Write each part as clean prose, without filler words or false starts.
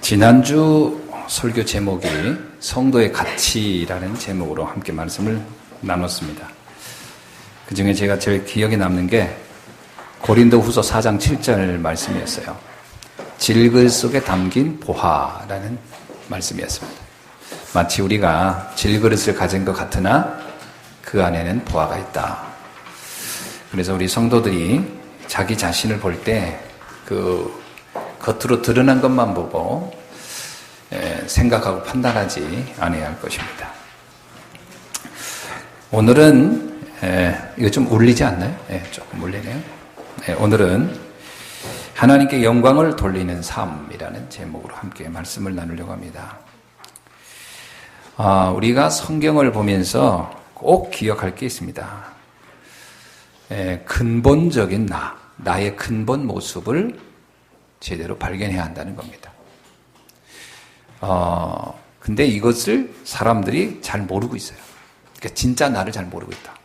지난주 설교 제목이 성도의 가치라는 제목으로 함께 말씀을 나눴습니다. 그 중에 제가 제일 기억에 남는 게 고린도후서 4장 7절 말씀이었어요. 질글 속에 담긴 보화라는 말씀이었습니다. 마치 우리가 질그릇을 가진 것 같으나 그 안에는 보화가 있다. 그래서 우리 성도들이 자기 자신을 볼 때 겉으로 드러난 것만 보고 생각하고 판단하지 않아야 할 것입니다. 오늘은 이거 좀 울리지 않나요? 조금 울리네요. 오늘은 하나님께 영광을 돌리는 삶이라는 제목으로 함께 말씀을 나누려고 합니다. 우리가 성경을 보면서 꼭 기억할 게 있습니다. 근본적인 나의 근본 모습을 제대로 발견해야 한다는 겁니다. 근데 이것을 사람들이 잘 모르고 있어요. 그러니까 진짜 나를 잘 모르고 있다.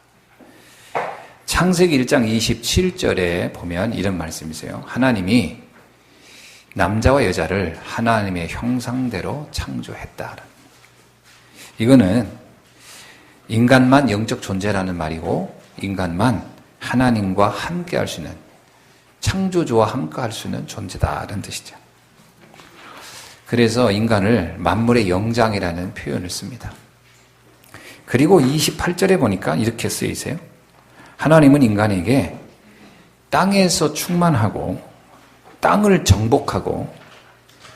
창세기 1장 27절에 보면 이런 말씀이세요. 하나님이 남자와 여자를 하나님의 형상대로 창조했다. 이거는 인간만 영적 존재라는 말이고 인간만 하나님과 함께 할 수 있는 창조주와 함께 할 수 있는 존재다라는 뜻이죠. 그래서 인간을 만물의 영장이라는 표현을 씁니다. 그리고 28절에 보니까 이렇게 쓰여 있어요. 하나님은 인간에게 땅에서 충만하고 땅을 정복하고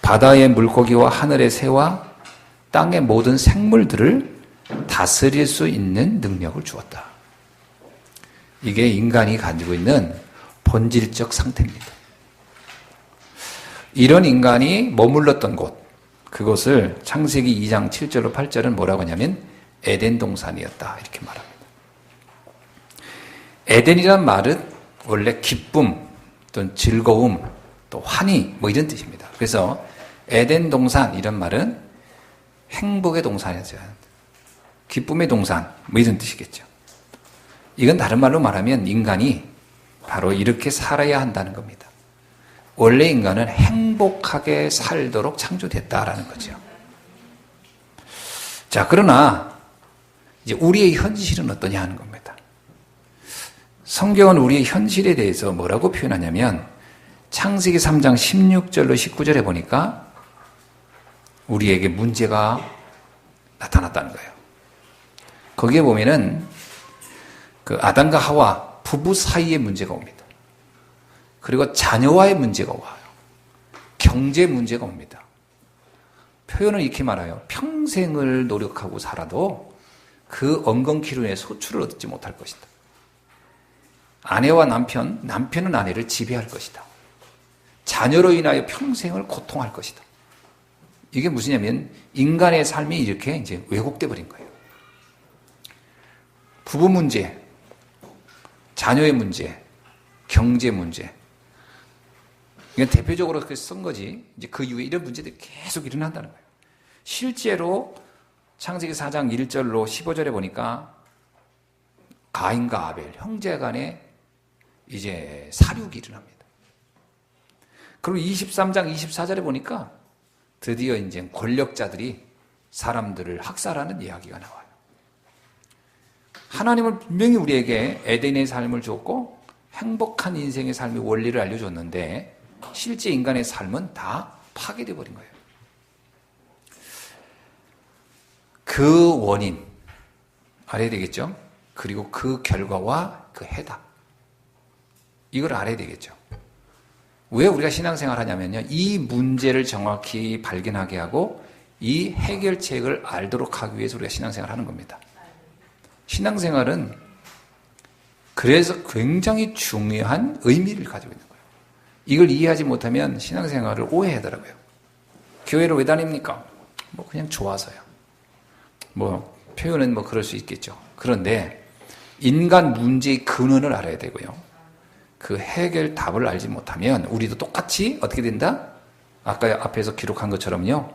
바다의 물고기와 하늘의 새와 땅의 모든 생물들을 다스릴 수 있는 능력을 주었다. 이게 인간이 가지고 있는 본질적 상태입니다. 이런 인간이 머물렀던 곳, 그것을 창세기 2장 7절로 8절은 뭐라고 하냐면 에덴 동산이었다 이렇게 말합니다. 에덴이란 말은 원래 기쁨, 또는 즐거움, 또 환희 뭐 이런 뜻입니다. 그래서 에덴 동산 이런 말은 행복의 동산이죠. 기쁨의 동산 뭐 이런 뜻이겠죠. 이건 다른 말로 말하면 인간이 바로 이렇게 살아야 한다는 겁니다. 원래 인간은 행복하게 살도록 창조됐다라는 거죠. 자, 그러나 이제 우리의 현실은 어떠냐 하는 겁니다. 성경은 우리의 현실에 대해서 뭐라고 표현하냐면 창세기 3장 16절로 19절에 보니까 우리에게 문제가 나타났다는 거예요. 거기에 보면은 그 아담과 하와 부부 사이의 문제가 옵니다. 그리고 자녀와의 문제가 와요. 경제 문제가 옵니다. 표현을 이렇게 말해요. 평생을 노력하고 살아도 그 엉겅퀴로 인해 소출을 얻지 못할 것이다. 아내와 남편은 아내를 지배할 것이다. 자녀로 인하여 평생을 고통할 것이다. 이게 무엇이냐면 인간의 삶이 이렇게 이제 왜곡돼 버린 거예요. 부부 문제, 자녀의 문제, 경제 문제. 이건 대표적으로 그렇게 쓴 거지. 이제 그 이후에 이런 문제들이 계속 일어난다는 거예요. 실제로 창세기 4장 1절로 15절에 보니까 가인과 아벨, 형제 간에 이제 사륙이 일어납니다. 그리고 23장 24절에 보니까 드디어 이제 권력자들이 사람들을 학살하는 이야기가 나와요. 하나님은 분명히 우리에게 에덴의 삶을 줬고 행복한 인생의 삶의 원리를 알려줬는데 실제 인간의 삶은 다 파괴되어 버린 거예요. 그 원인 알아야 되겠죠? 그리고 그 결과와 그 해답 이걸 알아야 되겠죠. 왜 우리가 신앙생활 하냐면요. 이 문제를 정확히 발견하게 하고 이 해결책을 알도록 하기 위해서 우리가 신앙생활 하는 겁니다. 신앙생활은 그래서 굉장히 중요한 의미를 가지고 있는 거예요. 이걸 이해하지 못하면 신앙생활을 오해하더라고요. 교회를 왜 다닙니까? 뭐 그냥 좋아서요. 뭐 표현은 뭐 그럴 수 있겠죠. 그런데 인간 문제의 근원을 알아야 되고요. 그 해결 답을 알지 못하면 우리도 똑같이 어떻게 된다? 아까 앞에서 기록한 것처럼요.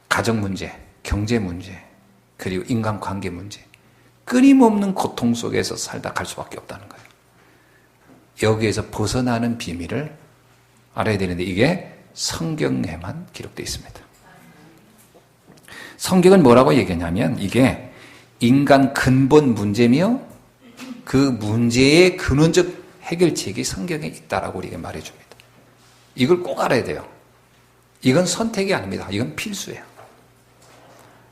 가정 문제, 경제 문제, 그리고 인간관계 문제. 끊임없는 고통 속에서 살다 갈 수밖에 없다는 거예요. 여기에서 벗어나는 비밀을 알아야 되는데 이게 성경에만 기록되어 있습니다. 성경은 뭐라고 얘기하냐면 이게 인간 근본 문제며 그 문제의 근원적 해결책이 성경에 있다라고 우리에게 말해줍니다. 이걸 꼭 알아야 돼요. 이건 선택이 아닙니다. 이건 필수예요.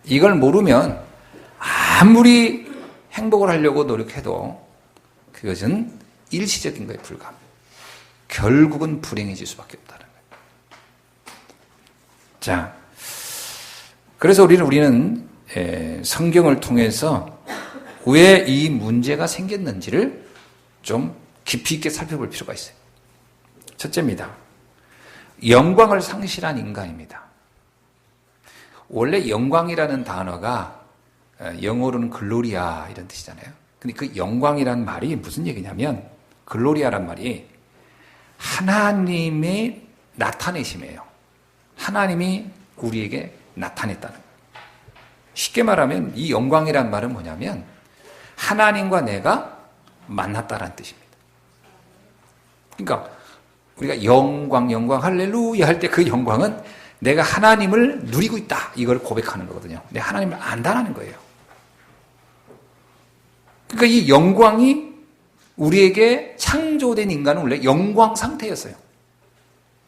이걸 모르면 아무리 행복을 하려고 노력해도 그것은 일시적인 거에 불과합니다. 결국은 불행해질 수밖에 없다는 거예요. 자, 그래서 우리는 성경을 통해서 왜 이 문제가 생겼는지를 좀 깊이 있게 살펴볼 필요가 있어요. 첫째입니다. 영광을 상실한 인간입니다. 원래 영광이라는 단어가 영어로는 글로리아 이런 뜻이잖아요. 근데 그 영광이라는 말이 무슨 얘기냐면 글로리아란 말이 하나님의 나타내심이에요. 하나님이 우리에게 나타냈다는 거예요. 쉽게 말하면 이 영광이란 말은 뭐냐면 하나님과 내가 만났다라는 뜻입니다. 그러니까 우리가 영광 할렐루야 할 때 그 영광은 내가 하나님을 누리고 있다 이걸 고백하는 거거든요. 내가 하나님을 안다라는 거예요. 그러니까 이 영광이 우리에게 창조된 인간은 원래 영광 상태였어요.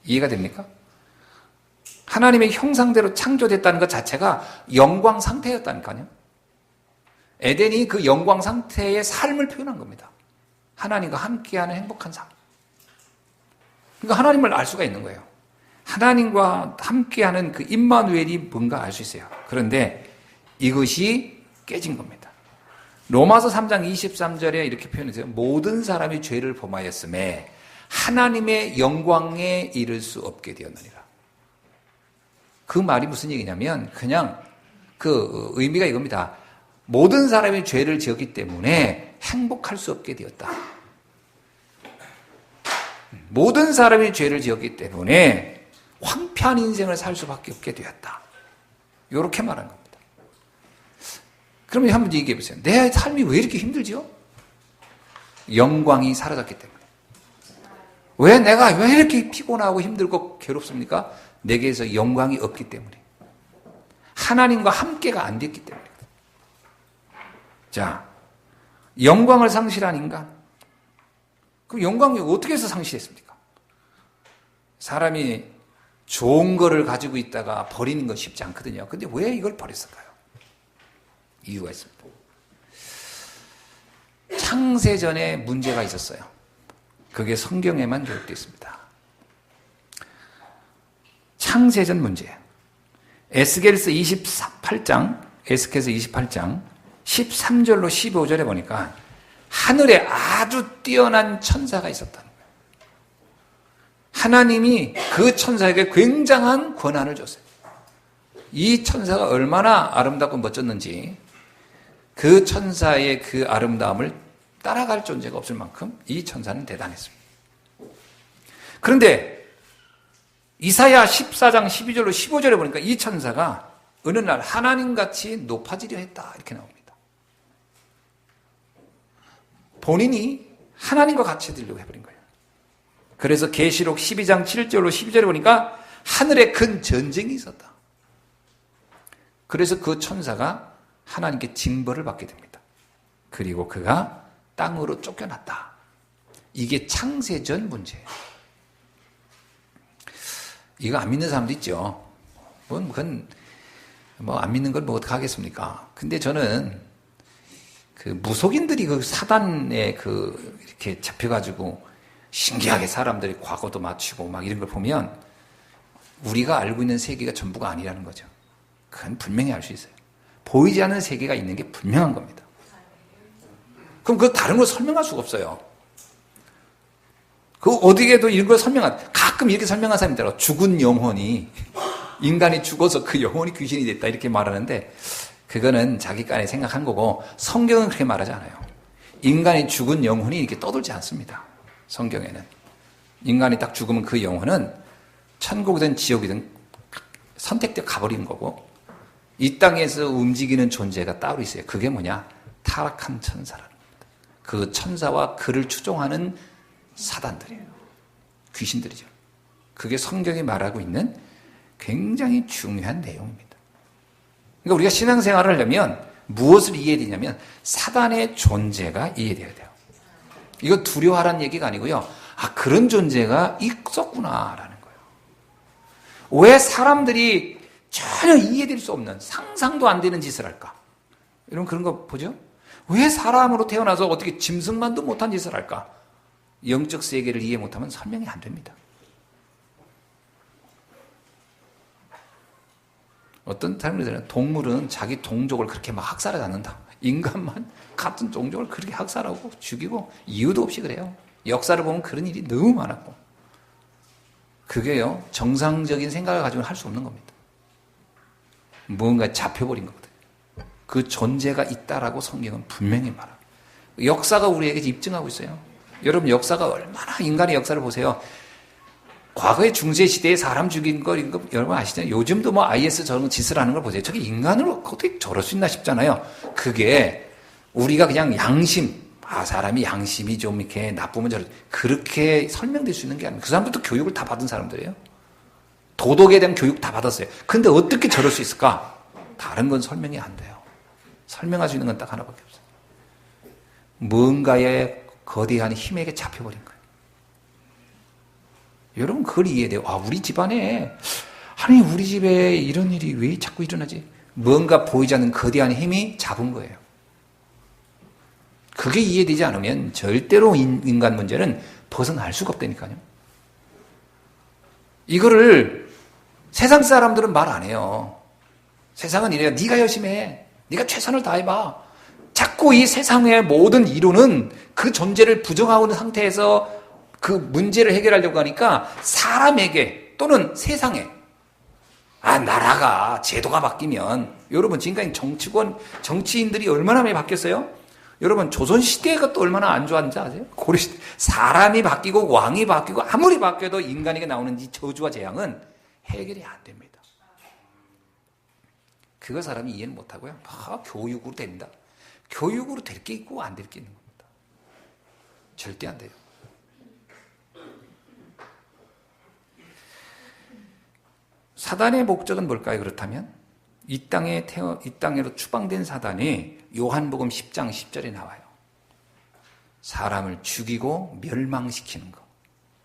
이해가 됩니까? 하나님의 형상대로 창조됐다는 것 자체가 영광 상태였다니까요. 에덴이 그 영광 상태의 삶을 표현한 겁니다. 하나님과 함께하는 행복한 삶. 그러니까 하나님을 알 수가 있는 거예요. 하나님과 함께하는 그 임마누엘이 뭔가 알 수 있어요. 그런데 이것이 깨진 겁니다. 로마서 3장 23절에 이렇게 표현했어요. 모든 사람이 죄를 범하였음에 하나님의 영광에 이를 수 없게 되었느니라. 그 말이 무슨 얘기냐면 그냥 그 의미가 이겁니다. 모든 사람이 죄를 지었기 때문에 행복할 수 없게 되었다. 모든 사람이 죄를 지었기 때문에 황폐한 인생을 살 수밖에 없게 되었다. 이렇게 말한 겁니다. 그러면 한번 얘기해 보세요. 내 삶이 왜 이렇게 힘들지요? 영광이 사라졌기 때문에. 왜 이렇게 피곤하고 힘들고 괴롭습니까? 내게서 영광이 없기 때문에. 하나님과 함께가 안 됐기 때문에. 자, 영광을 상실한 인간. 그럼 영광이 어떻게 해서 상실했습니까? 사람이 좋은 거를 가지고 있다가 버리는 건 쉽지 않거든요. 근데 왜 이걸 버렸을까요? 이유가 있습니다. 창세전에 문제가 있었어요. 그게 성경에만 기록되어 있습니다. 창세전 문제. 에스겔서 28장 13절로 15절에 보니까 하늘에 아주 뛰어난 천사가 있었다는 거예요. 하나님이 그 천사에게 굉장한 권한을 줬어요. 이 천사가 얼마나 아름답고 멋졌는지 그 천사의 그 아름다움을 따라갈 존재가 없을 만큼 이 천사는 대단했습니다. 그런데 이사야 14장 12절로 15절에 보니까 이 천사가 어느 날 하나님같이 높아지려 했다 이렇게 나옵니다. 본인이 하나님과 같이 되려고 해버린 거예요. 그래서 계시록 12장 7절로 12절에 보니까 하늘에 큰 전쟁이 있었다. 그래서 그 천사가 하나님께 징벌을 받게 됩니다. 그리고 그가 땅으로 쫓겨났다. 이게 창세전 문제예요. 이거 안 믿는 사람도 있죠. 그건 안 믿는 걸 뭐 어떻게 하겠습니까? 근데 저는 그 무속인들이 그 사단에 이렇게 잡혀가지고 신기하게 사람들이 과거도 맞추고 막 이런 걸 보면 우리가 알고 있는 세계가 전부가 아니라는 거죠. 그건 분명히 알 수 있어요. 보이지 않는 세계가 있는 게 분명한 겁니다. 그럼 그 다른 걸 설명할 수가 없어요. 그 어디에도 이런 걸 가끔 이렇게 설명한 사람이 있더라고요. 죽은 영혼이, 인간이 죽어서 그 영혼이 귀신이 됐다 이렇게 말하는데 그거는 자기간에 생각한 거고 성경은 그렇게 말하지 않아요. 인간이 죽은 영혼이 이렇게 떠돌지 않습니다. 성경에는. 인간이 딱 죽으면 그 영혼은 천국이든 지옥이든 선택되어 가버리는 거고 이 땅에서 움직이는 존재가 따로 있어요. 그게 뭐냐? 타락한 천사라는 겁니다. 그 천사와 그를 추종하는 사단들이에요. 귀신들이죠. 그게 성경이 말하고 있는 굉장히 중요한 내용입니다. 그러니까 우리가 신앙생활을 하려면 무엇을 이해해야 되냐면 사단의 존재가 이해돼야 돼요. 이거 두려워하라는 얘기가 아니고요. 아, 그런 존재가 있었구나라는 거예요. 왜 사람들이 전혀 이해될 수 없는 상상도 안 되는 짓을 할까? 여러분 그런 거 보죠? 왜 사람으로 태어나서 어떻게 짐승만도 못한 짓을 할까? 영적 세계를 이해 못하면 설명이 안 됩니다. 어떤 사람들은 동물은 자기 동족을 그렇게 막 학살하지 않는다. 인간만 같은 동족을 그렇게 학살하고 죽이고 이유도 없이 그래요. 역사를 보면 그런 일이 너무 많았고. 그게요, 정상적인 생각을 가지고는 할 수 없는 겁니다. 뭔가 잡혀버린 거거든요. 그 존재가 있다라고 성경은 분명히 말합니다. 역사가 우리에게 입증하고 있어요. 여러분 역사가 얼마나 인간의 역사를 보세요. 과거의 중세시대에 사람 죽인 거 여러분 아시잖아요. 요즘도 뭐 IS 저런 짓을 하는 걸 보세요. 저게 인간으로 어떻게 저럴 수 있나 싶잖아요. 그게 우리가 그냥 양심, 사람이 양심이 좀 이렇게 나쁘면 그렇게 설명될 수 있는 게 아니에요. 그 사람들도 교육을 다 받은 사람들이에요. 도덕에 대한 교육 다 받았어요. 근데 어떻게 저럴 수 있을까? 다른 건 설명이 안 돼요. 설명할 수 있는 건 딱 하나밖에 없어요. 뭔가의 거대한 힘에게 잡혀버린 거예요. 여러분 그걸 이해돼요. 아, 우리 집안에 하나님 우리 집에 이런 일이 왜 자꾸 일어나지? 뭔가 보이지 않는 거대한 힘이 잡은 거예요. 그게 이해되지 않으면 절대로 인간 문제는 벗어날 수가 없다니까요. 이거를 세상 사람들은 말 안 해요. 세상은 이래요. 네가 열심히 해. 네가 최선을 다해봐. 자꾸 이 세상의 모든 이론은 그 존재를 부정하고 있는 상태에서 그 문제를 해결하려고 하니까 사람에게 또는 세상에 나라가 제도가 바뀌면 여러분 지금까지 정치인들이 얼마나 많이 바뀌었어요? 여러분 조선시대가 또 얼마나 안 좋았는지 아세요? 고려시대 사람이 바뀌고 왕이 바뀌고 아무리 바뀌어도 인간에게 나오는 이 저주와 재앙은 해결이 안 됩니다. 그거 사람이 이해는 못하고요. 교육으로 됩니다. 교육으로 될 게 있고 안 될 게 있는 겁니다. 절대 안 돼요. 사단의 목적은 뭘까요? 그렇다면 이 땅으로 추방된 사단이 요한복음 10장 10절에 나와요. 사람을 죽이고 멸망시키는 거.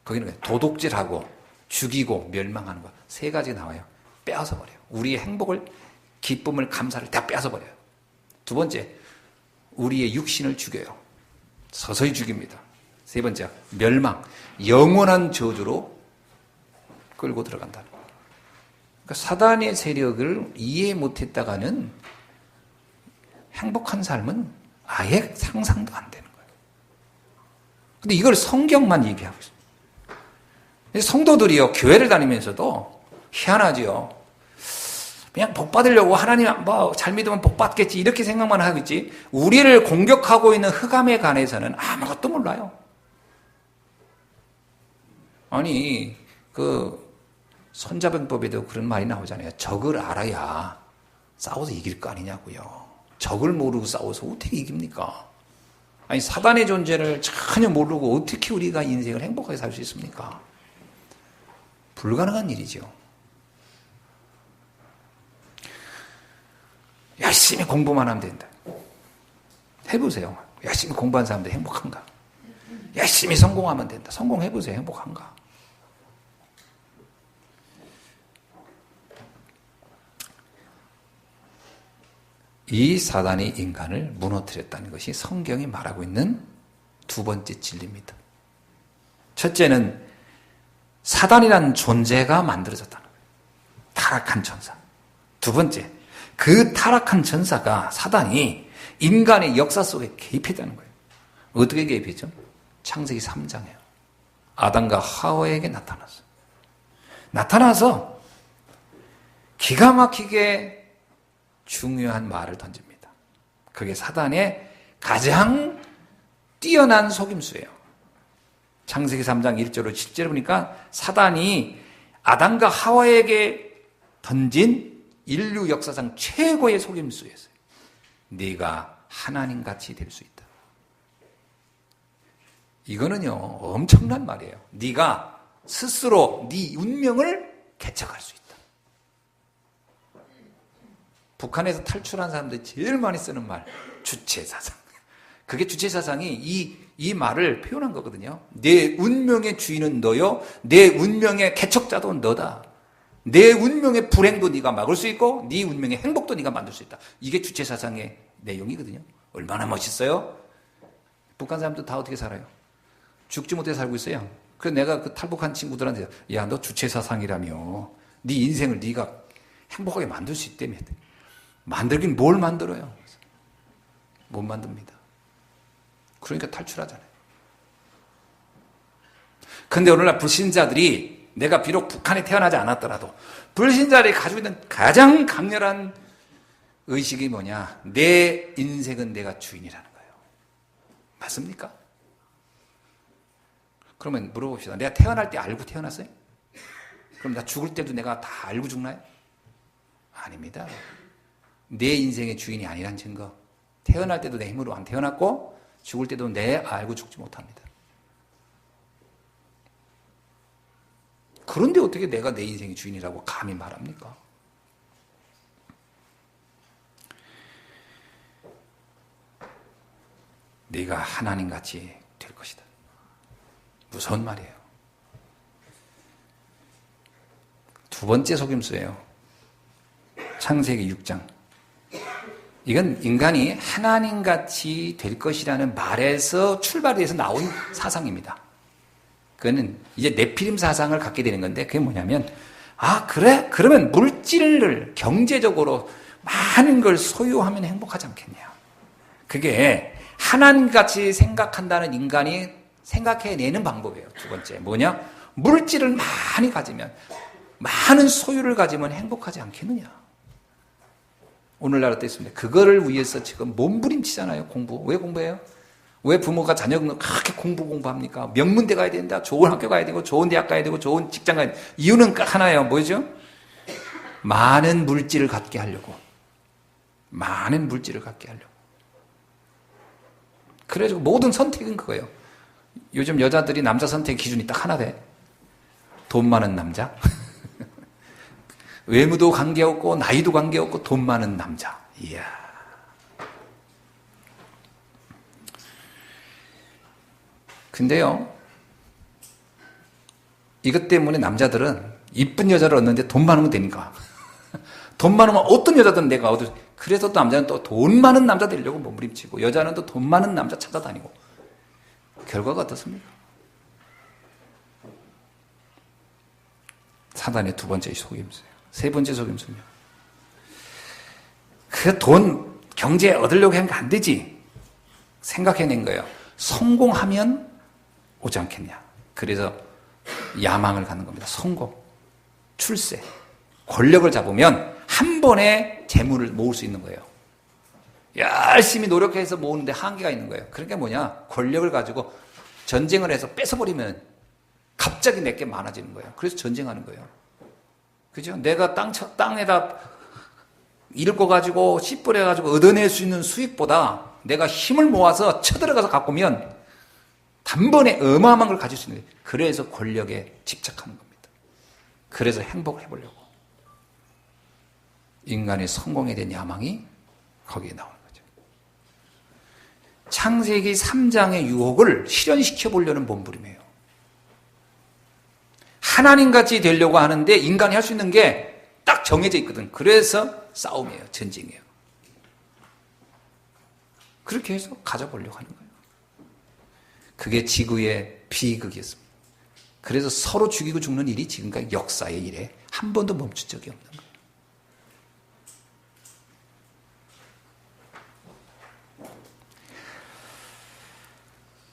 거기는 도둑질하고 죽이고 멸망하는 거. 세 가지 나와요. 빼앗아 버려요. 우리의 행복을, 기쁨을, 감사를 다 빼앗아 버려요. 두 번째, 우리의 육신을 죽여요. 서서히 죽입니다. 세 번째, 멸망, 영원한 저주로 끌고 들어간다는 거예요. 그러니까 사단의 세력을 이해 못했다가는 행복한 삶은 아예 상상도 안 되는 거예요. 근데 이걸 성경만 얘기하고 있어요. 성도들이요, 교회를 다니면서도 희한하지요. 그냥 복 받으려고 하나님 잘 믿으면 복 받겠지 이렇게 생각만 하고 있지, 우리를 공격하고 있는 흑암에 관해서는 아무것도 몰라요. 아니 손자병법에도 그런 말이 나오잖아요. 적을 알아야 싸워서 이길 거 아니냐고요. 적을 모르고 싸워서 어떻게 이깁니까? 아니 사단의 존재를 전혀 모르고 어떻게 우리가 인생을 행복하게 살 수 있습니까? 불가능한 일이죠. 열심히 공부만 하면 된다. 해보세요. 열심히 공부한 사람들 행복한가? 열심히 성공하면 된다. 성공해보세요. 행복한가? 이 사단이 인간을 무너뜨렸다는 것이 성경이 말하고 있는 두 번째 진리입니다. 첫째는 사단이라는 존재가 만들어졌다는 거예요. 타락한 천사. 두 번째, 그 타락한 천사가, 사단이 인간의 역사 속에 개입했다는 거예요. 어떻게 개입했죠? 창세기 3장이에요. 아담과 하와에게 나타났어요. 나타나서 기가 막히게 중요한 말을 던집니다. 그게 사단의 가장 뛰어난 속임수예요. 창세기 3장 1절로 10절에 보니까 사단이 아담과 하와에게 던진 인류 역사상 최고의 속임수였어요. 네가 하나님같이 될 수 있다. 이거는요 엄청난 말이에요. 네가 스스로 네 운명을 개척할 수 있다. 북한에서 탈출한 사람들이 제일 많이 쓰는 말, 주체사상. 그게 주체사상이 이 말을 표현한 거거든요. 내 운명의 주인은 너요, 내 운명의 개척자도 너다. 내 운명의 불행도 네가 막을 수 있고 네 운명의 행복도 네가 만들 수 있다. 이게 주체사상의 내용이거든요. 얼마나 멋있어요? 북한 사람들 다 어떻게 살아요? 죽지 못해 살고 있어요. 그래서 내가 그 탈북한 친구들한테 야, 너 주체사상이라며 네 인생을 네가 행복하게 만들 수 있다며. 만들긴 뭘 만들어요? 못 만듭니다. 그러니까 탈출하잖아요. 근데 오늘날 불신자들이 내가 비록 북한에 태어나지 않았더라도 불신자들이 가지고 있는 가장 강렬한 의식이 뭐냐? 내 인생은 내가 주인이라는 거예요. 맞습니까? 그러면 물어봅시다. 내가 태어날 때 알고 태어났어요? 그럼 나 죽을 때도 내가 다 알고 죽나요? 아닙니다. 내 인생의 주인이 아니란 증거. 태어날 때도 내 힘으로 안 태어났고 죽을 때도 내 알고 죽지 못합니다. 그런데 어떻게 내가 내 인생의 주인이라고 감히 말합니까? 네가 하나님같이 될 것이다. 무서운 말이에요. 두 번째 속임수예요. 창세기 6장. 이건 인간이 하나님같이 될 것이라는 말에서 출발해서 나온 사상입니다. 그거는 이제 네피림 사상을 갖게 되는 건데 그게 뭐냐면 아 그래? 그러면 물질을 경제적으로 많은 걸 소유하면 행복하지 않겠냐. 그게 하나님같이 생각한다는 인간이 생각해내는 방법이에요. 두 번째 뭐냐? 물질을 많이 가지면 많은 소유를 가지면 행복하지 않겠느냐. 오늘날 어떻습니까? 그거를 위해서 지금 몸부림치잖아요. 공부. 왜 공부해요? 왜 부모가 자녀를 그렇게 공부합니까? 명문대 가야 된다. 좋은 학교 가야 되고 좋은 대학 가야 되고 좋은 직장 가야 되고. 이유는 하나예요. 뭐죠? 많은 물질을 갖게 하려고. 많은 물질을 갖게 하려고. 그래서 모든 선택은 그거예요. 요즘 여자들이 남자 선택 기준이 딱 하나 돼. 돈 많은 남자. 외모도 관계없고 나이도 관계없고 돈 많은 남자. 이야. 근데요. 이것 때문에 남자들은 이쁜 여자를 얻는데 돈 많으면 되니까. 돈 많으면 어떤 여자든 내가 얻을. 그래서 또 남자는 또 돈 많은 남자 되려고 몸부림치고 여자는 또 돈 많은 남자 찾아다니고. 결과가 어떻습니까? 사단의 두 번째 속임수예요. 세 번째 속임수는요. 그 돈, 경제 얻으려고 하는 거 안 되지. 생각해낸 거예요. 성공하면 오지 않겠냐. 그래서 야망을 갖는 겁니다. 성공, 출세, 권력을 잡으면 한 번에 재물을 모을 수 있는 거예요. 열심히 노력해서 모으는데 한계가 있는 거예요. 그러니까 뭐냐. 권력을 가지고 전쟁을 해서 뺏어버리면 갑자기 내게 많아지는 거예요. 그래서 전쟁하는 거예요. 그죠? 내가 땅에다 일궈 가지고 씨 뿌려 가지고 얻어낼 수 있는 수익보다 내가 힘을 모아서 쳐들어가서 갖고 오면 단번에 어마어마한 걸 가질 수 있는 거예요. 그래서 권력에 집착하는 겁니다. 그래서 행복을 해보려고. 인간의 성공에 대한 야망이 거기에 나오는 거죠. 창세기 3장의 유혹을 실현시켜 보려는 몸부림이에요. 하나님같이 되려고 하는데 인간이 할 수 있는 게 딱 정해져 있거든. 그래서 싸움이에요. 전쟁이에요. 그렇게 해서 가져보려고 하는 거예요. 그게 지구의 비극이었습니다. 그래서 서로 죽이고 죽는 일이 지금까지 역사의 일에 한 번도 멈춘 적이 없는 거예요.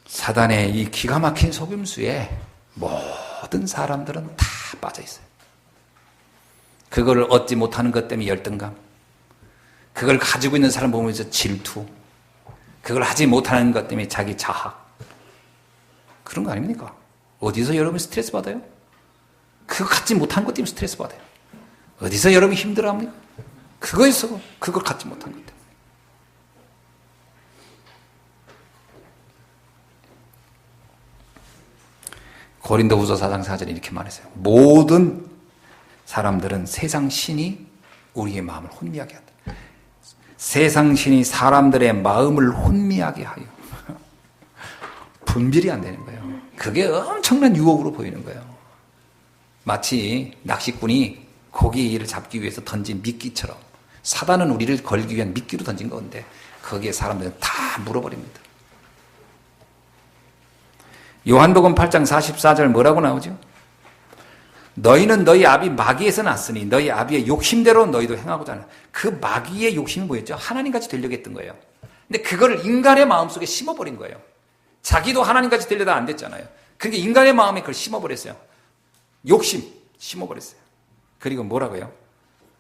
사단의 이 기가 막힌 속임수에 모든 사람들은 다 빠져 있어요. 그거를 얻지 못하는 것 때문에 열등감, 그걸 가지고 있는 사람 보면서 질투, 그걸 하지 못하는 것 때문에 자기 자학. 그런 거 아닙니까? 어디서 여러분이 스트레스 받아요? 그거 갖지 못하는 것 때문에 스트레스 받아요. 어디서 여러분이 힘들어합니까? 그거에서 그걸 갖지 못한 것 때문에. 고린도후서 4장 4절에 이렇게 말했어요. 모든 사람들은 세상 신이 우리의 마음을 혼미하게 한다. 세상 신이 사람들의 마음을 혼미하게 하여. 분별이 안 되는 거예요. 그게 엄청난 유혹으로 보이는 거예요. 마치 낚시꾼이 고기를 잡기 위해서 던진 미끼처럼 사단은 우리를 걸기 위한 미끼로 던진 건데 거기에 사람들은 다 물어버립니다. 요한복음 8장 44절 뭐라고 나오죠? 너희는 너희 아비 마귀에서 났으니 너희 아비의 욕심대로 너희도 행하고자 하는. 그 마귀의 욕심이 뭐였죠? 하나님같이 되려고 했던 거예요. 근데 그거를 인간의 마음속에 심어버린 거예요. 자기도 하나님같이 되려다 안 됐잖아요. 그러니까 인간의 마음에 그걸 심어버렸어요. 욕심 심어버렸어요. 그리고 뭐라고요?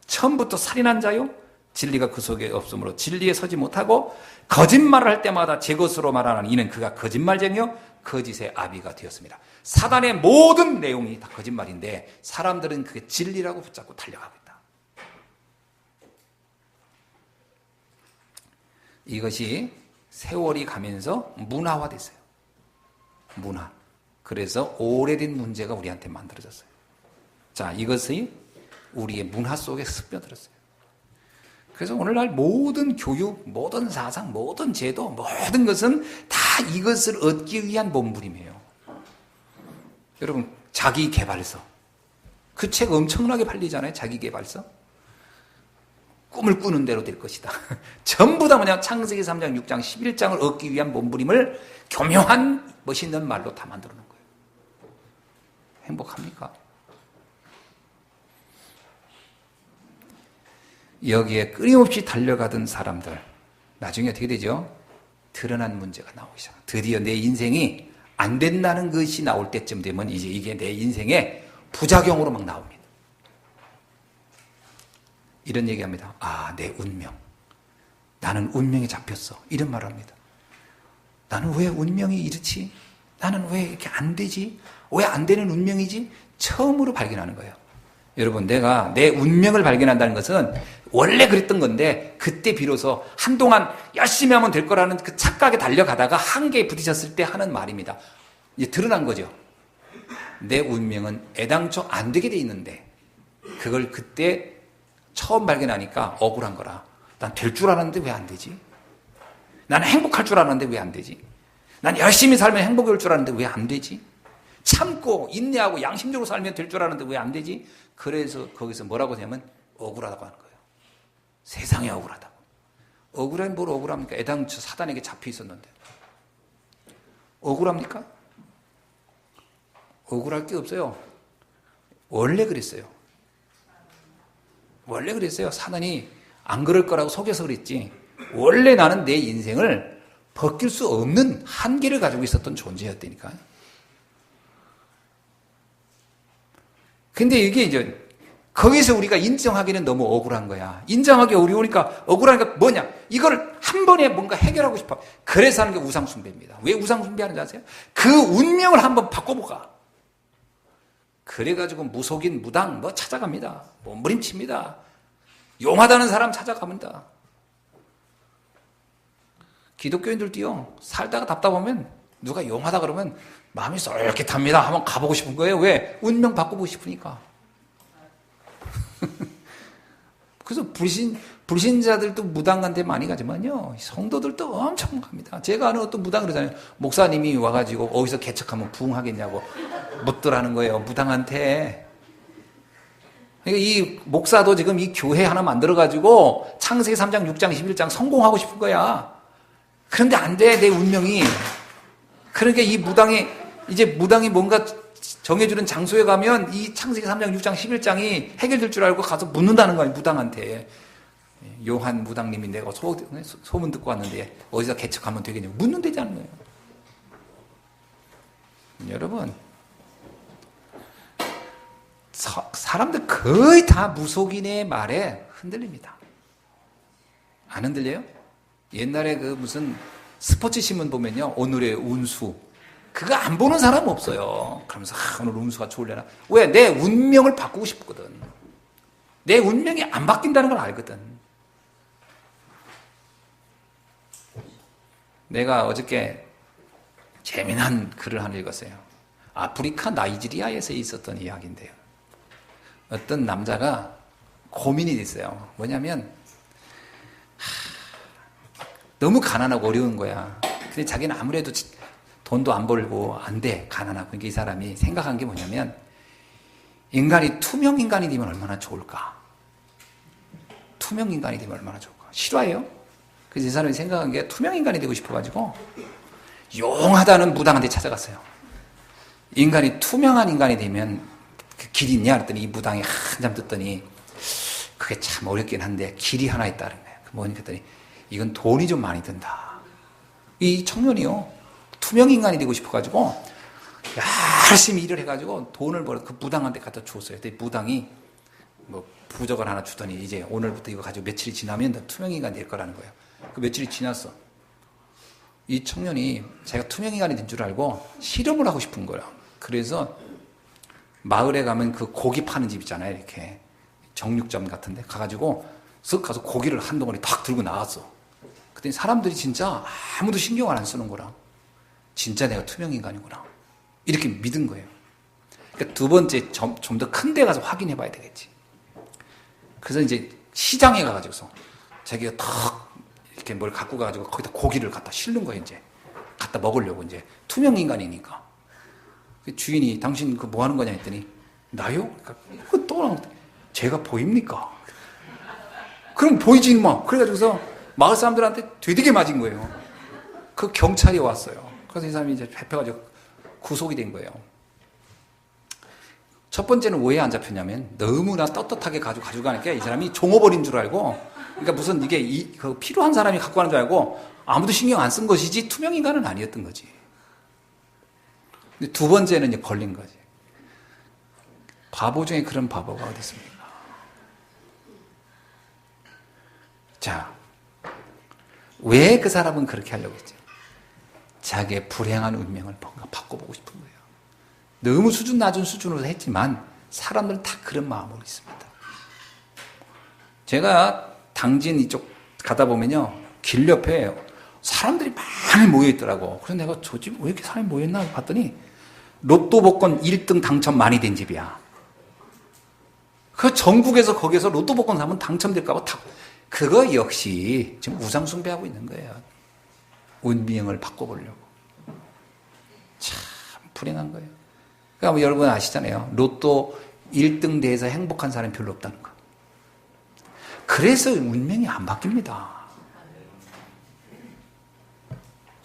처음부터 살인한 자요 진리가 그 속에 없으므로 진리에 서지 못하고 거짓말을 할 때마다 제 것으로 말하는 이는 그가 거짓말쟁이요 거짓의 아비가 되었습니다. 사단의 모든 내용이 다 거짓말인데 사람들은 그게 진리라고 붙잡고 달려가고 있다. 이것이 세월이 가면서 문화화됐어요. 문화. 그래서 오래된 문제가 우리한테 만들어졌어요. 자, 이것이 우리의 문화 속에 스며들었어요. 그래서 오늘날 모든 교육, 모든 사상, 모든 제도, 모든 것은 다 이것을 얻기 위한 몸부림이에요. 여러분, 자기개발서. 그 책 엄청나게 팔리잖아요. 자기개발서. 꿈을 꾸는 대로 될 것이다. 전부 다 뭐냐? 창세기 3장, 6장, 11장을 얻기 위한 몸부림을 교묘한 멋있는 말로 다 만들어 놓은 거예요. 행복합니까? 여기에 끊임없이 달려가던 사람들, 나중에 어떻게 되죠? 드러난 문제가 나오기 시작합니다. 드디어 내 인생이 안 된다는 것이 나올 때쯤 되면 이제 이게 내 인생의 부작용으로 막 나옵니다. 이런 얘기합니다. 아, 내 운명. 나는 운명에 잡혔어. 이런 말을 합니다. 나는 왜 운명이 이렇지? 나는 왜 이렇게 안 되지? 왜 안 되는 운명이지? 처음으로 발견하는 거예요. 여러분, 내가 내 운명을 발견한다는 것은 원래 그랬던 건데 그때 비로소 한동안 열심히 하면 될 거라는 그 착각에 달려가다가 한계에 부딪혔을 때 하는 말입니다. 이제 드러난 거죠. 내 운명은 애당초 안 되게 돼 있는데 그걸 그때 처음 발견하니까 억울한 거라. 난 될 줄 알았는데 왜 안 되지? 나는 행복할 줄 알았는데 왜 안 되지? 난 열심히 살면 행복이 올 줄 알았는데 왜 안 되지? 참고 인내하고 양심적으로 살면 될 줄 알았는데 왜 안 되지? 그래서 거기서 뭐라고 하냐면 억울하다고 하는 거예요. 세상에 억울하다고. 억울한 뭘 억울합니까? 애당초 사단에게 잡혀 있었는데. 억울합니까? 억울할 게 없어요. 원래 그랬어요. 원래 그랬어요. 사단이 안 그럴 거라고 속여서 그랬지. 원래 나는 내 인생을 벗길 수 없는 한계를 가지고 있었던 존재였다니까. 근데 이게 이제 거기서 우리가 인정하기는 너무 억울한 거야. 인정하기 어려우니까 억울하니까 뭐냐? 이걸 한 번에 뭔가 해결하고 싶어. 그래서 하는 게 우상숭배입니다. 왜 우상숭배하는지 아세요? 그 운명을 한번 바꿔보까. 그래가지고 무속인, 무당 뭐 찾아갑니다. 몸부림칩니다. 용하다는 사람 찾아갑니다. 기독교인들도요. 살다가 답답하면 누가 용하다 그러면 마음이 쏠깃합니다. 한번 가보고 싶은 거예요. 왜? 운명 바꿔보고 싶으니까. 그래서 불신자들도 무당한테 많이 가지만요. 성도들도 엄청 갑니다. 제가 아는 어떤 무당 그러잖아요. 목사님이 와가지고 어디서 개척하면 부흥하겠냐고 묻더라는 거예요. 무당한테. 그러니까 이 목사도 지금 이 교회 하나 만들어가지고 창세기 3장, 6장, 11장 성공하고 싶은 거야. 그런데 안 돼. 내 운명이. 그러니까 이 무당이 뭔가 정해주는 장소에 가면 이 창세기 3장, 6장, 11장이 해결될 줄 알고 가서 묻는다는 거예요. 무당한테. 요한 무당님이 내가 소문 듣고 왔는데 어디서 개척하면 되겠냐고 묻는다지 않는 거예요. 여러분, 사람들 거의 다 무속인의 말에 흔들립니다. 안 흔들려요? 옛날에 그 무슨 스포츠 신문 보면요. 오늘의 운수. 그거 안 보는 사람 없어요. 그러면서 오늘 운수가 좋으려나. 왜? 내 운명을 바꾸고 싶거든. 내 운명이 안 바뀐다는 걸 알거든. 내가 어저께 재미난 글을 하나 읽었어요. 아프리카 나이지리아에서 있었던 이야기인데요. 어떤 남자가 고민이 됐어요. 뭐냐면 너무 가난하고 어려운 거야. 근데 자기는 아무래도 돈도 안 벌고 안 돼. 가난하고. 그러니까 이 사람이 생각한 게 뭐냐면 인간이 투명 인간이 되면 얼마나 좋을까. 투명 인간이 되면 얼마나 좋을까. 실화예요. 그래서 이 사람이 생각한 게 투명 인간이 되고 싶어가지고 용하다는 무당한테 찾아갔어요. 인간이 투명한 인간이 되면 그 길이 있냐 그랬더니 이 무당이 한잠 듣더니 그게 참 어렵긴 한데 길이 하나 있다는 거예요. 뭐니 그랬더니 이건 돈이 좀 많이 든다. 이 청년이요. 투명 인간이 되고 싶어가지고 열심히 일을 해가지고 돈을 벌어 그 무당한테 갖다 줬어요. 그때 무당이 뭐 부적을 하나 주더니 이제 오늘부터 이거 가지고 며칠이 지나면 너 투명 인간이 될 거라는 거예요. 그 며칠이 지났어. 이 청년이 자기가 투명 인간이 된 줄 알고 실험을 하고 싶은 거야. 그래서 마을에 가면 그 고기 파는 집 있잖아요. 이렇게 정육점 같은데 가가지고 쓱 가서 고기를 한 덩어리 탁 들고 나왔어. 그랬더니 사람들이 진짜 아무도 신경을 안 쓰는 거라. 진짜 내가 투명 인간이구나. 이렇게 믿은 거예요. 그러니까 두 번째 좀 더 큰 데 가서 확인해 봐야 되겠지. 그래서 이제 시장에 가가지고서 자기가 탁 이렇게 뭘 갖고 가가지고 거기다 고기를 갖다 실는 거예요. 이제 갖다 먹으려고 이제 투명 인간이니까. 그 주인이 당신 그 뭐 하는 거냐 했더니 나요? 그 또 제가 보입니까? 그럼 보이지 마. 그래가지고서 마을 사람들한테 되게 맞은 거예요. 그 경찰이 왔어요. 그래서 이 사람이 이제 잡혀가지고 구속이 된 거예요. 첫 번째는 왜 안 잡혔냐면 너무나 떳떳하게 가져가니까 이 사람이 종업원인 줄 알고, 그러니까 무슨 이게 그 필요한 사람이 갖고 가는 줄 알고 아무도 신경 안 쓴 것이지 투명 인간은 아니었던 거지. 근데 두 번째는 이제 걸린 거지. 바보 중에 그런 바보가 어디 있습니까? 자, 왜 그 사람은 그렇게 하려고 했죠? 자기의 불행한 운명을 뭔가 바꿔보고 싶은 거예요. 너무 수준 낮은 수준으로 했지만 사람들은 다 그런 마음으로 있습니다. 제가 당진 이쪽 가다 보면요, 길 옆에 사람들이 많이 모여있더라고. 그래서 내가 저 집 왜 이렇게 사람이 모였나 봤더니 로또 복권 1등 당첨 많이 된 집이야. 그 전국에서 거기서 로또 복권 사면 당첨될까 봐 그거 역시 지금 우상숭배하고 있는 거예요. 운명을 바꿔보려고. 참 불행한 거예요. 그러니까 뭐 여러분 아시잖아요. 로또 1등 대해서 행복한 사람이 별로 없다는 거. 그래서 운명이 안 바뀝니다.